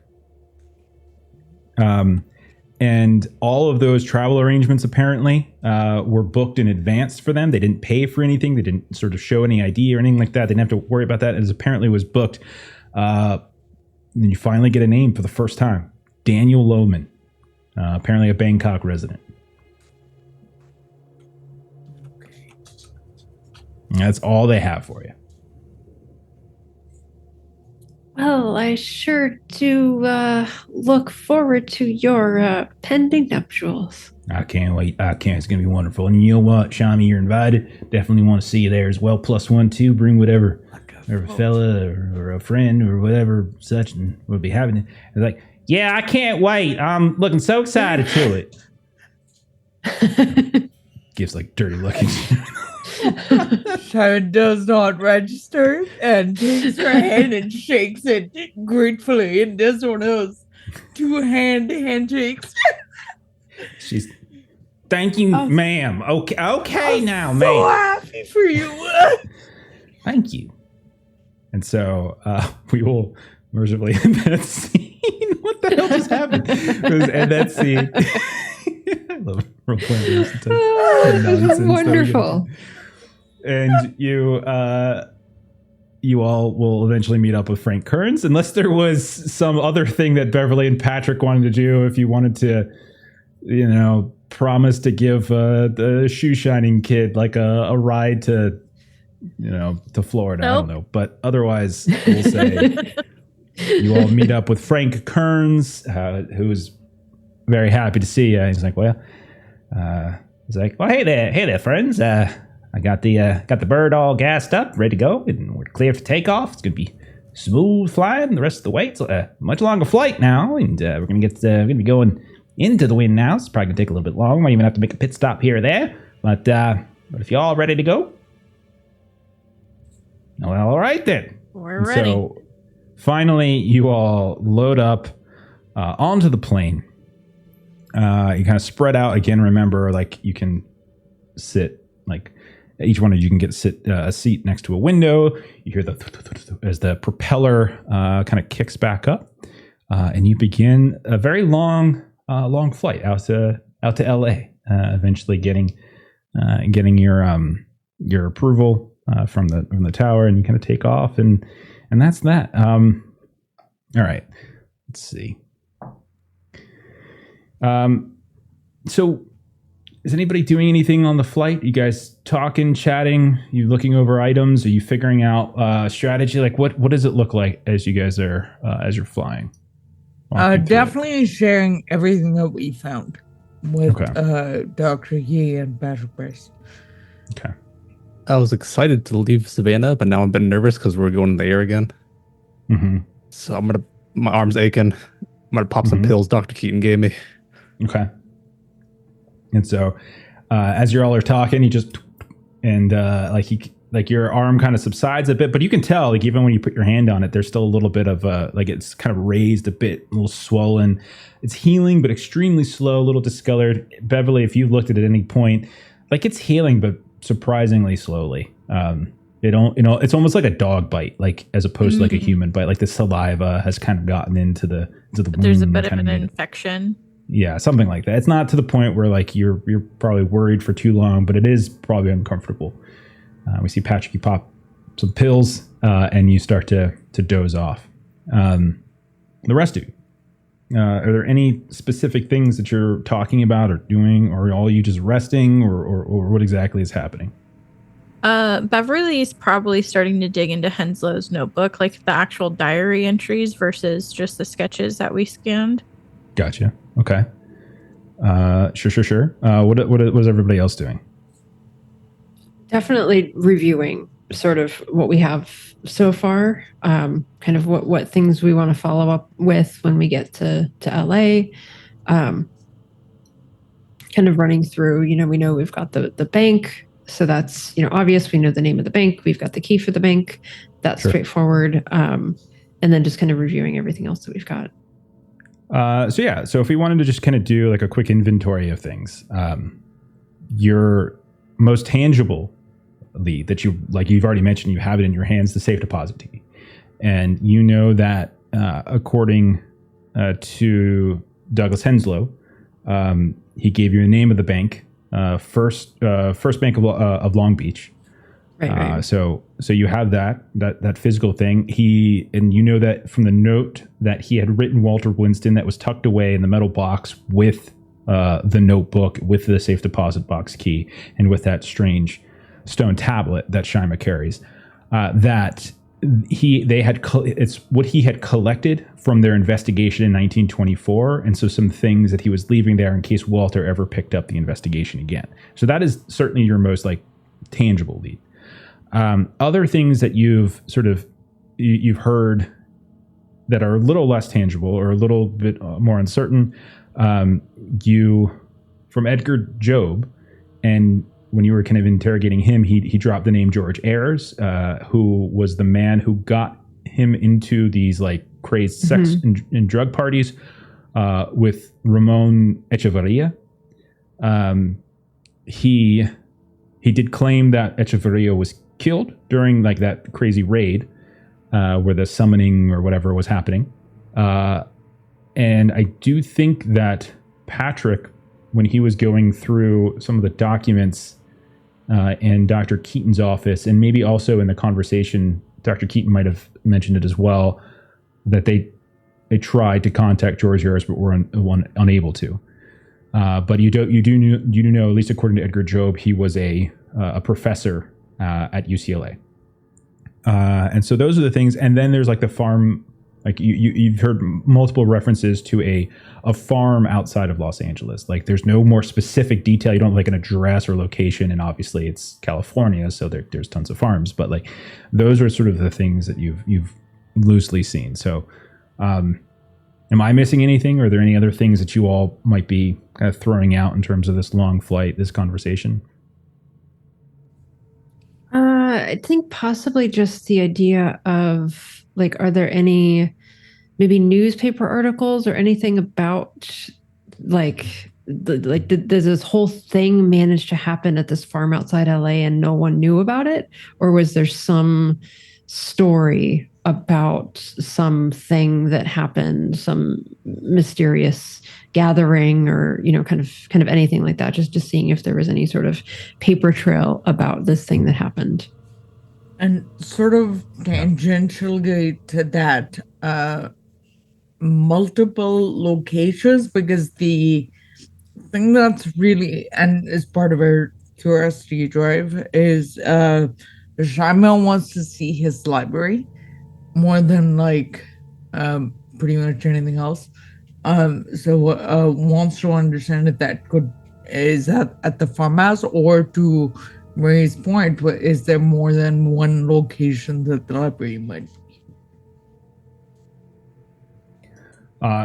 And all of those travel arrangements apparently were booked in advance for them. They didn't pay for anything. They didn't sort of show any ID or anything like that. They didn't have to worry about that. It apparently was booked. And you finally get a name for the first time. Daniel Lohman, apparently a Bangkok resident. And that's all they have for you. Well, I sure do look forward to your pending nuptials. I can't wait. I can't. It's going to be wonderful. And you know what, Shami, you're invited. Definitely want to see you there as well. +1, 2. Bring whatever, or a fella or a friend or whatever such, and we'll be having it. It's like, yeah, I can't wait. I'm looking so excited to it. Gives like dirty looking. Sharon does not register and takes her hand and shakes it gratefully and does one of those handshakes. She's, thank you, ma'am. Okay, now, So ma'am. happy for you. Thank you. And so we will mercifully end that scene. What the hell just happened? End that scene. I love role-playing. This is wonderful. And you all will eventually meet up with Frank Kearns, unless there was some other thing that Beverly and Patrick wanted to do. If you wanted to, promise to give the shoe shining kid like a ride to, to Florida. Nope. I don't know, but otherwise, we'll say you all meet up with Frank Kearns, who's very happy to see you. He's like, well, hey there, friends. I got the bird all gassed up, ready to go, and we're clear for takeoff. It's gonna be smooth flying the rest of the way. It's a much longer flight now, and we're gonna be going into the wind now. It's probably gonna take a little bit long. Might even have to make a pit stop here or there. But if you're all ready to go, well, all right then. We're ready. So finally, you all load up onto the plane. You kind of spread out again. Remember, like you can sit like. Each one of you can get a seat next to a window. You hear as the propeller kind of kicks back up, and you begin a very long flight out to LA. Eventually getting your approval from the tower, and you kind of take off, and that's that. All right, let's see. So. Is anybody doing anything on the flight? You guys talking, chatting? You looking over items? Are you figuring out strategy? Like what does it look like as you guys are as you're flying? Definitely sharing everything that we found with Dr. Yi and Patrick Bryce. Okay. I was excited to leave Savannah, but now I'm a bit nervous because we're going in the air again. Mm-hmm. So my arm's aching. I'm gonna pop some pills Dr. Keaton gave me. Okay. And so, as you all are talking, you just your arm kind of subsides a bit, but you can tell, like even when you put your hand on it, there's still a little bit of it's kind of raised a bit, a little swollen. It's healing, but extremely slow, a little discolored. Beverly, if you've looked at any point, like it's healing, but surprisingly slowly. It's almost like a dog bite, like as opposed to like a human bite. Like the saliva has kind of gotten into the wound. There's a bit of an infection. Yeah, something like that. It's not to the point where like you're probably worried for too long, but it is probably uncomfortable. We see Patrick, you pop some pills, and you start to doze off. The rest of you, are there any specific things that you're talking about or doing, or are all you just resting, or what exactly is happening? Beverly's probably starting to dig into Henslow's notebook, like the actual diary entries versus just the sketches that we scanned. Gotcha. Okay. Sure. What was everybody else doing? Definitely reviewing sort of what we have so far, kind of what things we want to follow up with when we get to LA. kind of running through, we know we've got the bank. So that's, obvious. We know the name of the bank. We've got the key for the bank. That's Sure. straightforward. And then just kind of reviewing everything else that we've got. So if we wanted to just kind of do like a quick inventory of things, your most tangible lead that you've already mentioned, you have it in your hands, the safe deposit key. And you know that according to Douglas Henslow, he gave you the name of the bank, First Bank of Long Beach. Right. So you have that physical thing. And you know that from the note that he had written Walter Winston that was tucked away in the metal box with the notebook, with the safe deposit box key, and with that strange stone tablet that Shima carries. It's what he had collected from their investigation in 1924, and so some things that he was leaving there in case Walter ever picked up the investigation again. So that is certainly your most tangible lead. Other things that you've heard that are a little less tangible or a little bit more uncertain, from Edgar Job, and when you were kind of interrogating him, he dropped the name George Ayres, who was the man who got him into these crazed sex and drug parties with Ramon Echeverria. He did claim that Echeverria was killed during that crazy raid where the summoning or whatever was happening. And I do think that Patrick, when he was going through some of the documents in Dr. Keaton's office, and maybe also in the conversation, Dr. Keaton might have mentioned it as well, that they tried to contact George Ayres but were unable to. But you do know, at least according to Edgar Job, he was a professor at UCLA. And so those are the things. And then there's the farm. You've heard multiple references to a farm outside of Los Angeles. There's no more specific detail. You don't have an address or location, and obviously it's California, so there's tons of farms. But those are sort of the things that you've loosely seen. So, am I missing anything? Or are there any other things that you all might be kind of throwing out in terms of this long flight, this conversation? I think possibly just the idea of are there any maybe newspaper articles or anything about did this whole thing manage to happen at this farm outside LA and no one knew about it? Or was there some story about something that happened, some mysterious gathering, or kind of anything like that? Just seeing if there was any sort of paper trail about this thing that happened. And sort of tangentially to that, multiple locations, because the thing that's really, and is part of our curiosity drive, is Shima wants to see his library more than pretty much anything else. So wants to understand if that is at the farmhouse, or to Marie's point, is there more than one location that the library might be?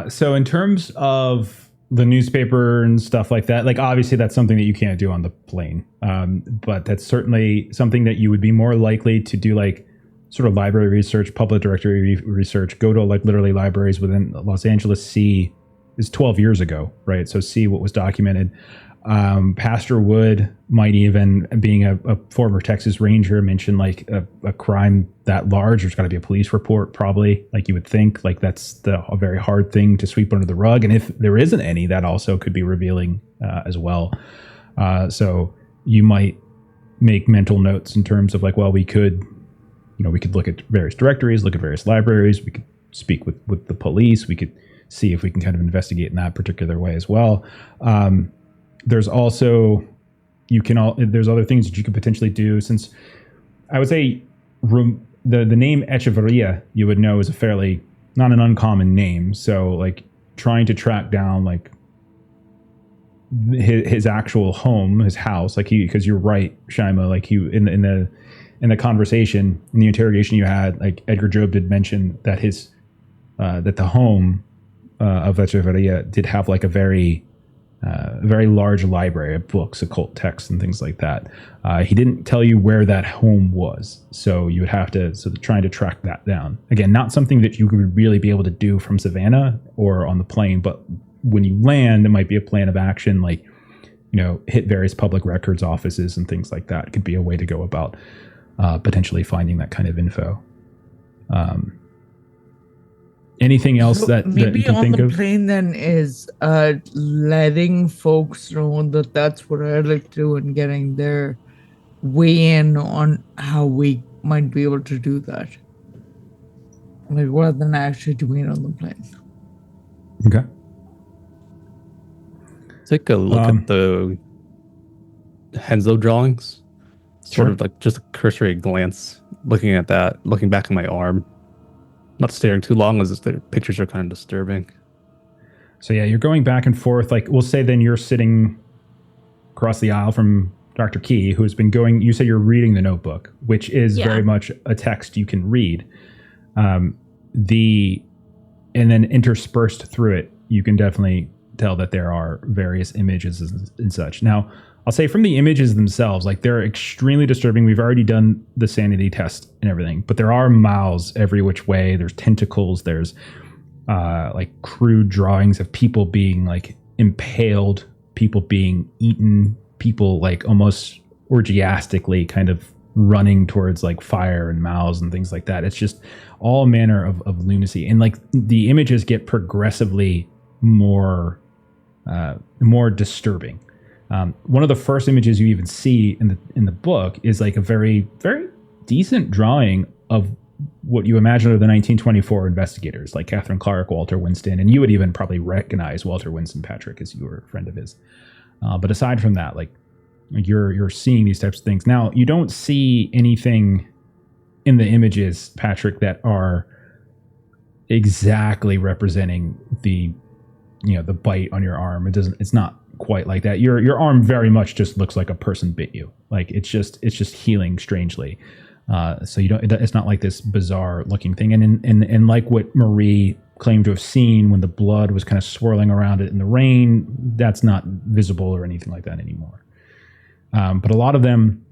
So in terms of the newspaper and stuff like that, obviously that's something that you can't do on the plane. But that's certainly something that you would be more likely to do, sort of library research, public directory research, go to literally libraries within Los Angeles, see, is 12 years ago, right? So see what was documented. Pastor Wood might even, being a former Texas Ranger, mention a crime that large, there's got to be a police report, probably, you would think. That's a very hard thing to sweep under the rug. And if there isn't any, that also could be revealing as well. So you might make mental notes in terms of we could look at various directories, look at various libraries, we could speak with the police, we could see if we can kind of investigate in that particular way as well. There's also, there's other things that you could potentially do, since I would say the name Echeverria, you would know, is a fairly, not an uncommon name. So trying to track down his actual home, his house, because you're right, Shima, in the conversation, in the interrogation you had, Edgar Job did mention that that the home of Echeverria did have a very a very large library of books, occult texts, and things like that. He didn't tell you where that home was, so you would have to trying to track that down. Again, not something that you would really be able to do from Savannah or on the plane, but when you land, it might be a plan of action, like, you know, hit various public records offices and things like that. It could be a way to go about potentially finding that kind of info. Anything else So that maybe you can on think the of? plane then is letting folks know that that's what I'd like to do and getting their weigh in on how we might be able to do that. Like rather than actually doing it on the plane. Okay. Take a look at the Henslow drawings. Sort Sure. of like just a cursory glance, looking at that, looking back at my arm. Not staring too long as the pictures are kind of disturbing. So yeah, you're going back and forth. Like, we'll say then you're sitting across the aisle from Dr. Key, who has been going, you said you're reading the notebook, which is very much a text you can read. And then interspersed through it, you can definitely tell that there are various images and such. Now, I'll say from the images themselves, like, they're extremely disturbing. We've already done the sanity test and everything, but there are mouths every which way. There's tentacles. There's like crude drawings of people being like impaled, people being eaten, people like almost orgiastically kind of running towards like fire and mouths and things like that. It's just all manner of lunacy. And like the images get progressively more disturbing. One of the first images you even see in the book is like a very, very decent drawing of what you imagine are the 1924 investigators, like Catherine Clark, Walter Winston, and you would even probably recognize Walter Winston, Patrick, as you were a friend of his. But aside from that, like you're seeing these types of things. Now, you don't see anything in the images, Patrick, that are exactly representing the bite on your arm. It's not quite like that. Your arm very much just looks like a person bit you. Like it's just healing strangely. So it's not like this bizarre looking thing. And like what Marie claimed to have seen when the blood was kind of swirling around it in the rain, that's not visible or anything like that anymore. But a lot of them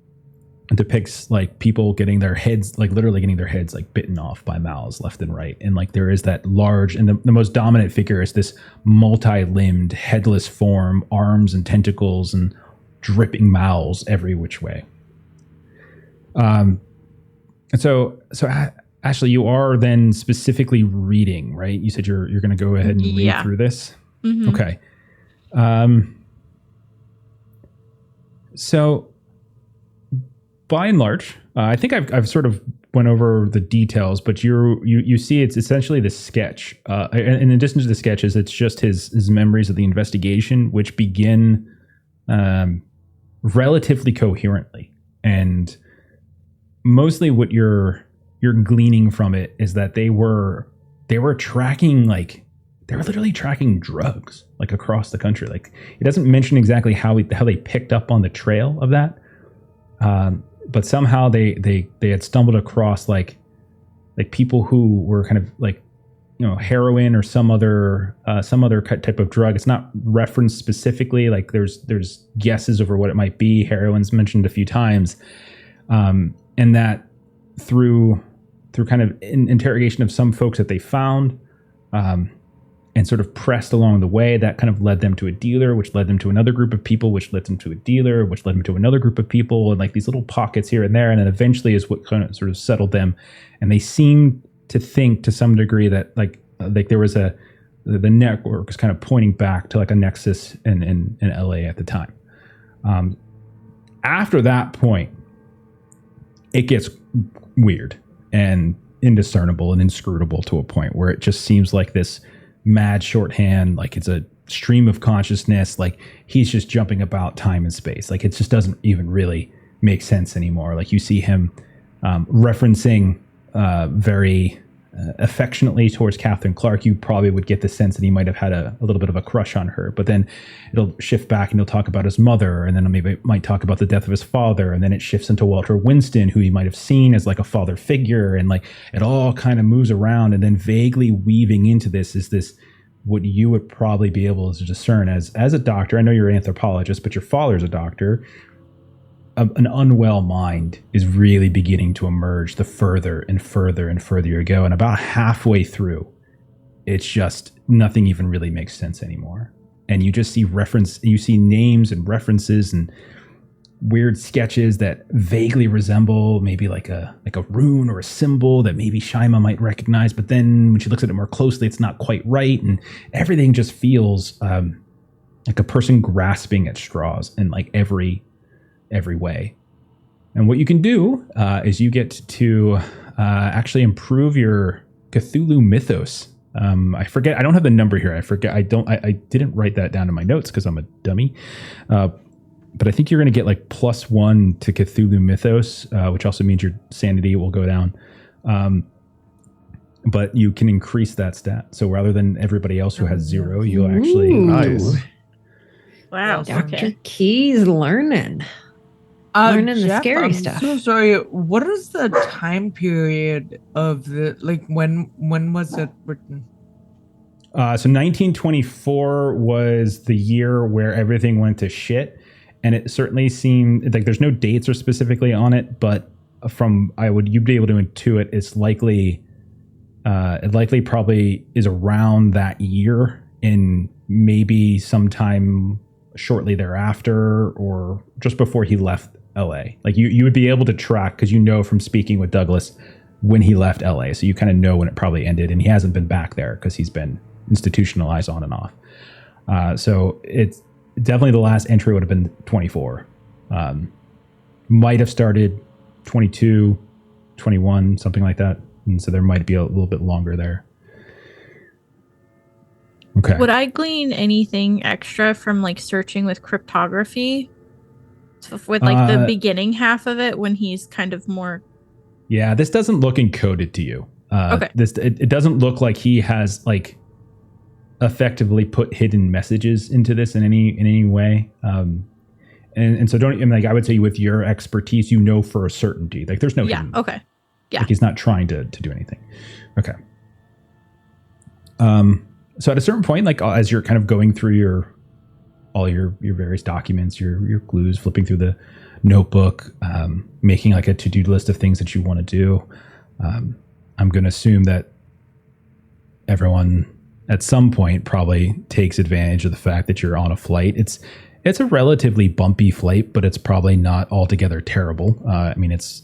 depicts like people getting their heads, like literally getting their heads like bitten off by mouths left and right. And like there is that large, and the most dominant figure is this multi-limbed headless form, arms and tentacles and dripping mouths every which way. And so Ashley, you are then specifically reading, right? You said you're going to go ahead and read through this. Mm-hmm. Okay. So by and large, I think I've sort of went over the details, but you see it's essentially the sketch. And in addition to the sketches, it's just his memories of the investigation, which begin relatively coherently. And mostly what you're gleaning from it is that they were tracking, like they were literally tracking drugs like across the country. Like it doesn't mention exactly how they picked up on the trail of that. But somehow they had stumbled across like people who were kind of like, heroin or some other type of drug. It's not referenced specifically. Like there's guesses over what it might be. Heroin's mentioned a few times. And that through kind of interrogation of some folks that they found, and sort of pressed along the way, that kind of led them to a dealer, which led them to another group of people, which led them to a dealer, which led them to another group of people, and like these little pockets here and there. And then eventually is what kind of sort of settled them. And they seem to think to some degree that like there was the network was kind of pointing back to like a nexus in LA at the time. After that point, it gets weird and indiscernible and inscrutable to a point where it just seems like this mad shorthand, like it's a stream of consciousness, like he's just jumping about time and space. Like it just doesn't even really make sense anymore. Like you see him referencing very affectionately towards Catherine Clark. You probably would get the sense that he might have had a little bit of a crush on her, but then it'll shift back and he'll talk about his mother, and then maybe might talk about the death of his father, and then it shifts into Walter Winston, who he might have seen as like a father figure, and like it all kind of moves around, and then vaguely weaving into this is this what you would probably be able to discern as a doctor. I know you're an anthropologist, but your father's a doctor. An unwell mind is really beginning to emerge the further and further and further you go. And about halfway through, it's just nothing even really makes sense anymore. And you just see names and references and weird sketches that vaguely resemble maybe like a rune or a symbol that maybe Shaima might recognize. But then when she looks at it more closely, it's not quite right. And everything just feels like a person grasping at straws in like every way. And what you can do is you get to actually improve your Cthulhu mythos. I forget. I don't have the number here. I forget. I didn't write that down in my notes because I'm a dummy. But I think you're going to get like +1 to Cthulhu mythos, which also means your sanity will go down. But you can increase that stat. So rather than everybody else who has 0, you'll actually. Nice. Wow. Dr. Okay. Key's learning the Jeff, scary I'm stuff. so sorry. What is the time period of the when was it written? So 1924 was the year where everything went to shit. And it certainly seemed like there's no dates or specifically on it, but you'd be able to intuit it's likely, probably is around that year and maybe sometime shortly thereafter or just before he left LA. Like you would be able to track because from speaking with Douglas when he left LA. So you kind of know when it probably ended, and he hasn't been back there because he's been institutionalized on and off. So it's definitely the last entry would have been 24. Might have started 22, 21, something like that. And so there might be a little bit longer there. Okay. Would I glean anything extra from like searching with cryptography? With like the beginning half of it when he's kind of more. Yeah, this doesn't look encoded to you. Okay. It doesn't look like he has like effectively put hidden messages into this in any way. And so I would say with your expertise, for a certainty, like there's no hidden. Okay. Yeah. Like he's not trying to do anything. Okay. So at a certain point, like as you're kind of going through all your various documents, your clues, flipping through the notebook, making like a to-do list of things that you want to do. I'm going to assume that everyone at some point probably takes advantage of the fact that you're on a flight. It's a relatively bumpy flight, but it's probably not altogether terrible. I mean, it's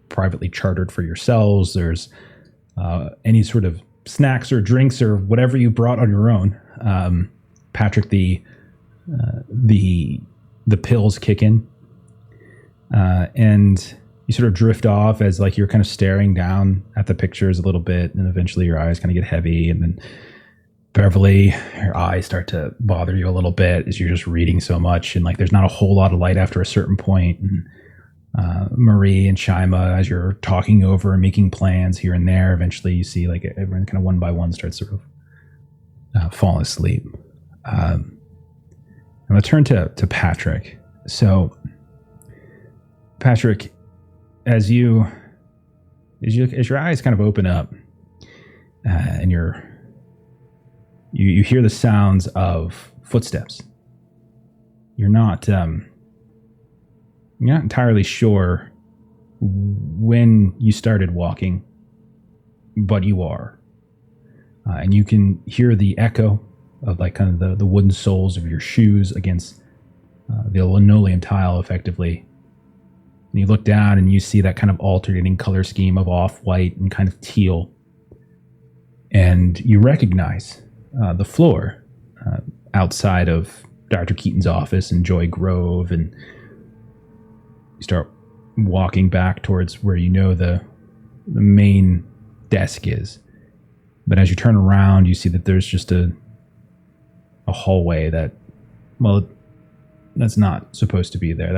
privately chartered for yourselves. There's any sort of snacks or drinks or whatever you brought on your own. Patrick, the pills kick in, and you sort of drift off as like you're kind of staring down at the pictures a little bit, and eventually your eyes kind of get heavy, and then Beverly, your eyes start to bother you a little bit as you're just reading so much, and like there's not a whole lot of light after a certain point. And Marie and Shaima, as you're talking over and making plans here and there, eventually you see like everyone kind of one by one starts sort of falling asleep. I'm going to turn to Patrick. So, Patrick, as your eyes kind of open up, and you hear the sounds of footsteps. You're not entirely sure when you started walking, but you are, and you can hear the echo of like kind of the wooden soles of your shoes against the linoleum tile effectively. And you look down and you see that kind of alternating color scheme of off-white and kind of teal. And you recognize the floor outside of Dr. Keaton's office in Joy Grove, and you start walking back towards where the main desk is. But as you turn around, you see that there's just a hallway that's not supposed to be there.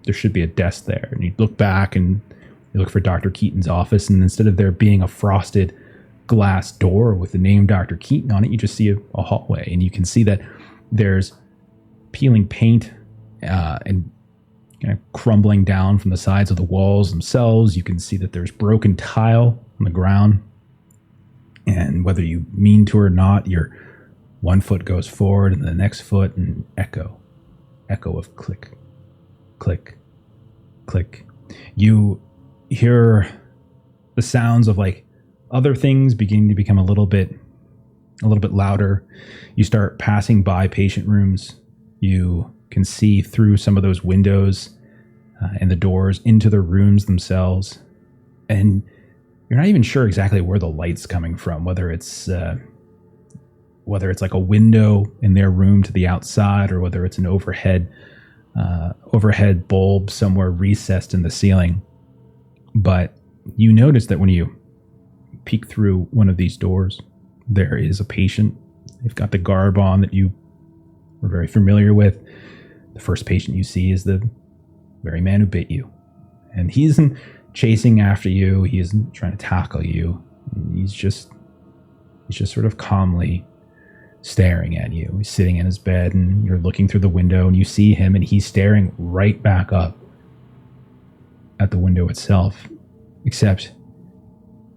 There should be a desk there. And you look back and you look for Dr. Keaton's office, and instead of there being a frosted glass door with the name Dr. Keaton on it, you just see a hallway, and you can see that there's peeling paint and kind of crumbling down from the sides of the walls themselves. You can see that there's broken tile on the ground. And whether you mean to or not, your one foot goes forward and the next foot, and echo of click, click, click. You hear the sounds of like other things beginning to become a little bit louder. You start passing by patient rooms. You can see through some of those windows and the doors into the rooms themselves. And you're not even sure exactly where the light's coming from, whether it's like a window in their room to the outside, or whether it's an overhead bulb somewhere recessed in the ceiling. But you notice that when you peek through one of these doors, there is a patient. They've got the garb on that you were very familiar with. The first patient you see is the very man who bit you. And he isn't chasing after you. He isn't trying to tackle you. He's just sort of calmly staring at you. He's sitting in his bed, and you're looking through the window, and you see him, and he's staring right back up at the window itself, except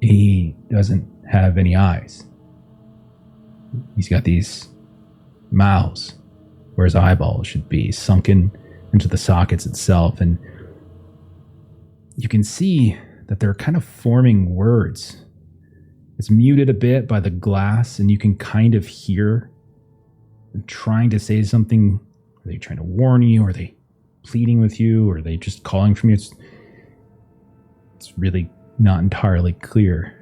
he doesn't have any eyes. He's got these mouths where his eyeballs should be, sunken into the sockets itself, and you can see that they're kind of forming words. It's muted a bit by the glass, and you can kind of hear them trying to say something. Are they trying to warn you? Are they pleading with you? Or are they just calling from you? It's really not entirely clear.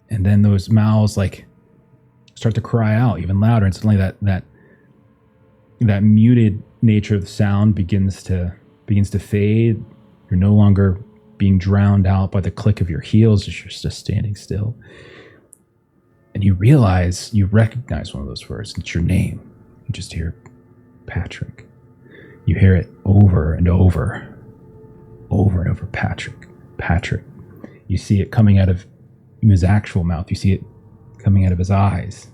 And then those mouths like start to cry out even louder, and suddenly that muted nature of the sound begins to fade. You're no longer being drowned out by the click of your heels as you're just standing still. And you recognize one of those words. It's your name. You just hear Patrick. You hear it over and over and over. Patrick. You see it coming out of his actual mouth. You see it coming out of his eyes.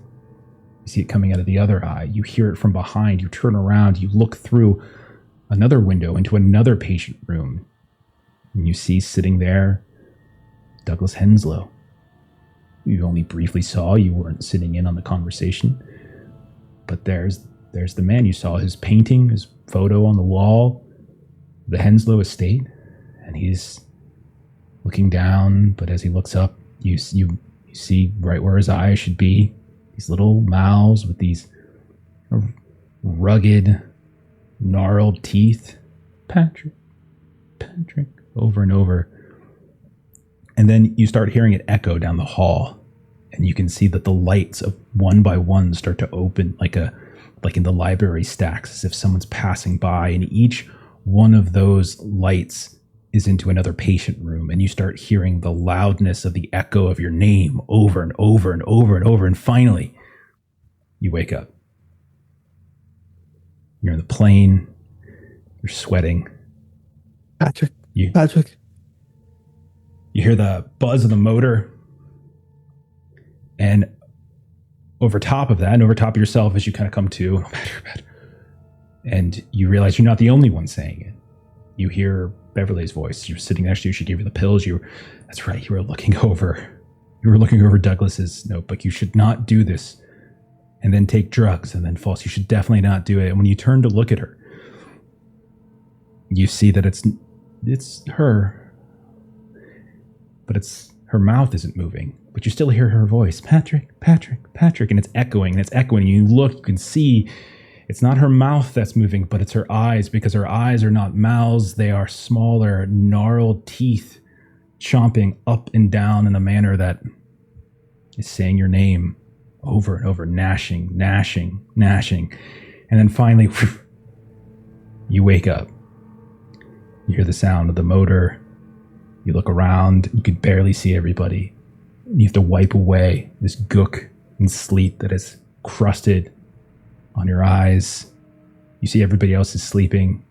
You see it coming out of the other eye. You hear it from behind. You turn around. You look through another window into another patient room. And you see sitting there Douglas Henslow. You only briefly saw. You weren't sitting in on the conversation. But there's the man. You saw his painting, his photo on the wall, the Henslow estate. And he's looking down, but as he looks up, you see right where his eyes should be, these little mouths with these rugged, gnarled teeth. Patrick, over and over. And then you start hearing it echo down the hall, and you can see that the lights of one by one start to open like in the library stacks, as if someone's passing by, and each one of those lights is into another patient room, and you start hearing the loudness of the echo of your name over and over and over and over, and finally you wake up. You're in the plane, you're sweating. Patrick. You hear the buzz of the motor, and over top of that, and over top of yourself as you kind of come to, Patrick, and you realize you're not the only one saying it. You hear Beverly's voice. You're sitting next to you. She gave you the pills. That's right. You were looking over Douglas's notebook. You should not do this, and then take drugs, and then false. You should definitely not do it. And when you turn to look at her, you see that it's her, but her mouth isn't moving. But you still hear her voice, Patrick, and it's echoing. You look, you can see. It's not her mouth that's moving, but it's her eyes, because her eyes are not mouths. They are smaller, gnarled teeth chomping up and down in a manner that is saying your name over and over, gnashing. And then finally, you wake up. You hear the sound of the motor. You look around. You can barely see everybody. You have to wipe away this gook and sleep that is crusted on your eyes. You see everybody else is sleeping.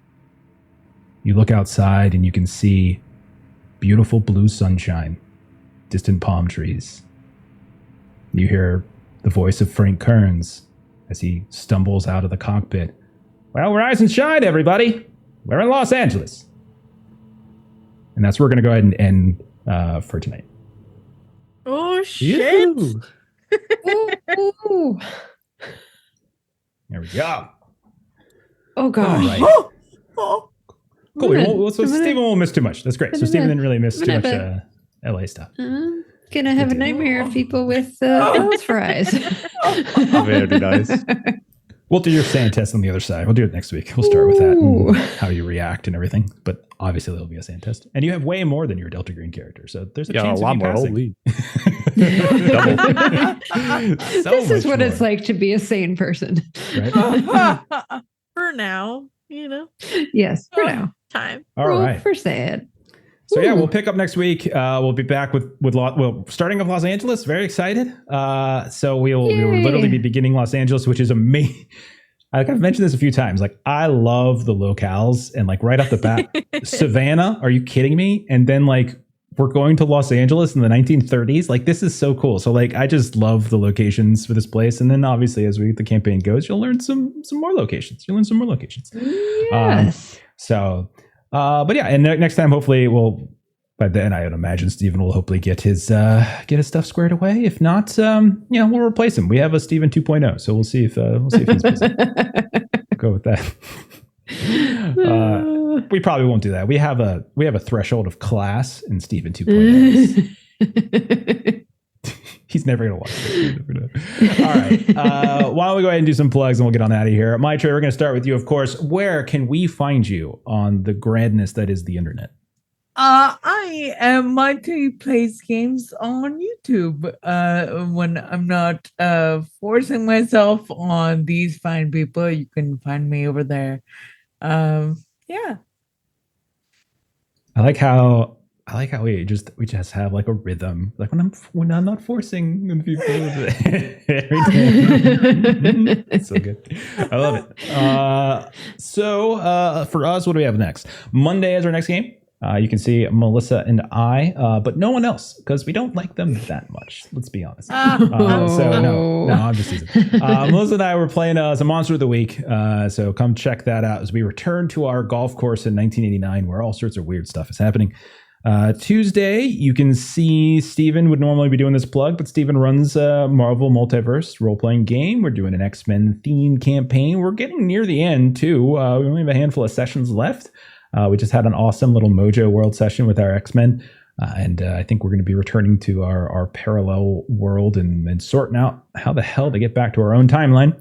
You look outside and you can see beautiful blue sunshine, distant palm trees. You hear the voice of Frank Kearns as he stumbles out of the cockpit. Well, rise and shine, everybody. We're in Los Angeles. And that's where we're going to go ahead and end for tonight. Oh shit! Yoo-hoo. Ooh. There we go. Oh gosh. All right. Oh, Cool. I'm Stephen won't miss too much. That's great. So Stephen didn't really miss too much LA stuff. Gonna have a deal. nightmare of people with Bell's fries. Very nice. We'll do your sand test on the other side. We'll do it next week. We'll start with that Ooh. and how you react and everything. But obviously, there'll be a sand test. And you have way more than your Delta Green character. So there's a Yeah, a chance lot of you more. passing. Holy. This is what it's like to be a sane person. Right? For now, Yes, for now. time. All Roll right. for sad. So yeah, Ooh. we'll pick up next week. We'll be back with starting off Los Angeles. Very excited. So we'll Yay. literally be beginning Los Angeles, which is amazing. Like I've mentioned this a few times. Like I love the locales, and like right off the bat, Savannah. Are you kidding me? And then like we're going to Los Angeles in the 1930s. Like this is so cool. So like I just love the locations for this place. And then obviously as the campaign goes, you'll learn some more locations. You'll learn some more locations. Yes. But yeah, and next time, hopefully, by then I would imagine Steven will hopefully get his stuff squared away. If not, we'll replace him. We have a Steven 2.0, so we'll see if he's busy. Go with that. We probably won't do that. We have a threshold of class in Steven 2.0. He's never going to watch it. All right. Why don't we go ahead and do some plugs and we'll get on out of here. Maitreya, we're going to start with you, of course. Where can we find you on the grandness that is the internet? I am Mighty Plays Games on YouTube when I'm not forcing myself on these fine people. You can find me over there. Yeah. I like how we just have like a rhythm, like when I'm not forcing people every day. It's so good. I love it. So for us, what do we have next? Monday is our next game. You can see Melissa and I, but no one else because we don't like them that much. Let's be honest. So no, I'm just teasing. Melissa and I were playing as a Monster of the Week. So come check that out as we return to our golf course in 1989, where all sorts of weird stuff is happening. Tuesday, you can see Steven would normally be doing this plug, but Steven runs a Marvel Multiverse role-playing game. We're doing an X-Men themed campaign. We're getting near the end, too. We only have a handful of sessions left. We just had an awesome little Mojo World session with our X-Men. And I think we're going to be returning to our parallel world and sorting out how the hell to get back to our own timeline.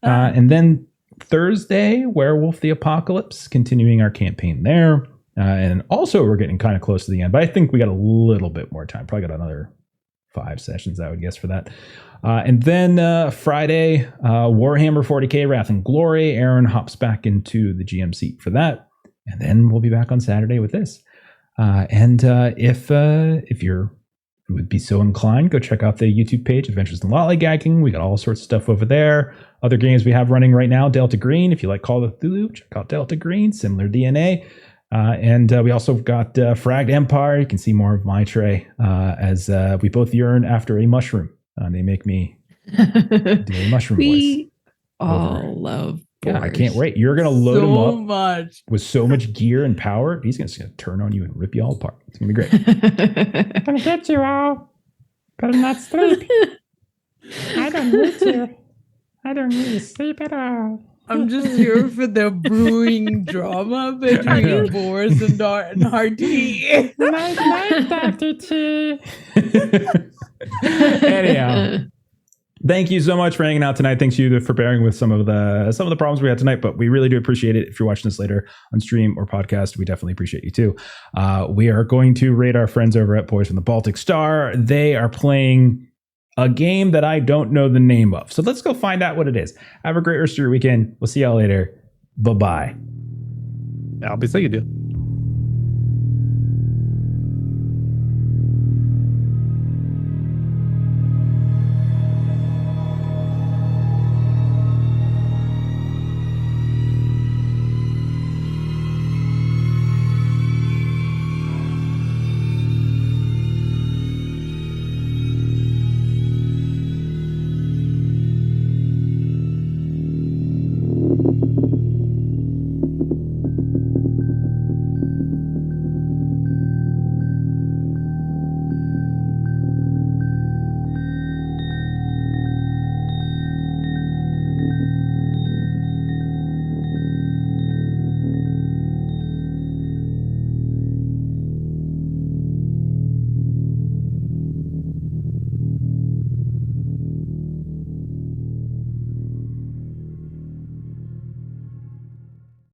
And then Thursday, Werewolf the Apocalypse, continuing our campaign there. And also, we're getting kind of close to the end, but I think we got a little bit more time. Probably got another 5 sessions, I would guess, for that. And then Friday, Warhammer 40K, Wrath and Glory. Aaron hops back into the GM seat for that. And then we'll be back on Saturday with this. If you would be so inclined, go check out the YouTube page, Adventures in Lollygagging. We got all sorts of stuff over there. Other games we have running right now, Delta Green. If you like Call of Cthulhu, check out Delta Green, similar DNA. And we also got Fragged Empire. You can see more of Maitreya as we both yearn after a mushroom. They make me do a mushroom voice. We all love Yeah, I boars. can't wait. You're going to load him up Much. with so much gear and power. He's just going to turn on you and rip you all apart. It's going to be great. I'm Gonna get you all. Better not sleep. I don't need to. I don't need to sleep at all. I'm just here for the brewing drama between Boris and Hardy. Night, night, Dr. T. Anyhow, thank you so much for hanging out tonight. Thanks you for bearing with some of the problems we had tonight, but we really do appreciate it. If you're watching this later on stream or podcast, we definitely appreciate you too. We are going to raid our friends over at Boys from the Baltic Star. They are playing a game that I don't know the name of. So let's go find out what it is. Have a great rest of your weekend. We'll see y'all later. Bye-bye. I'll be seeing you.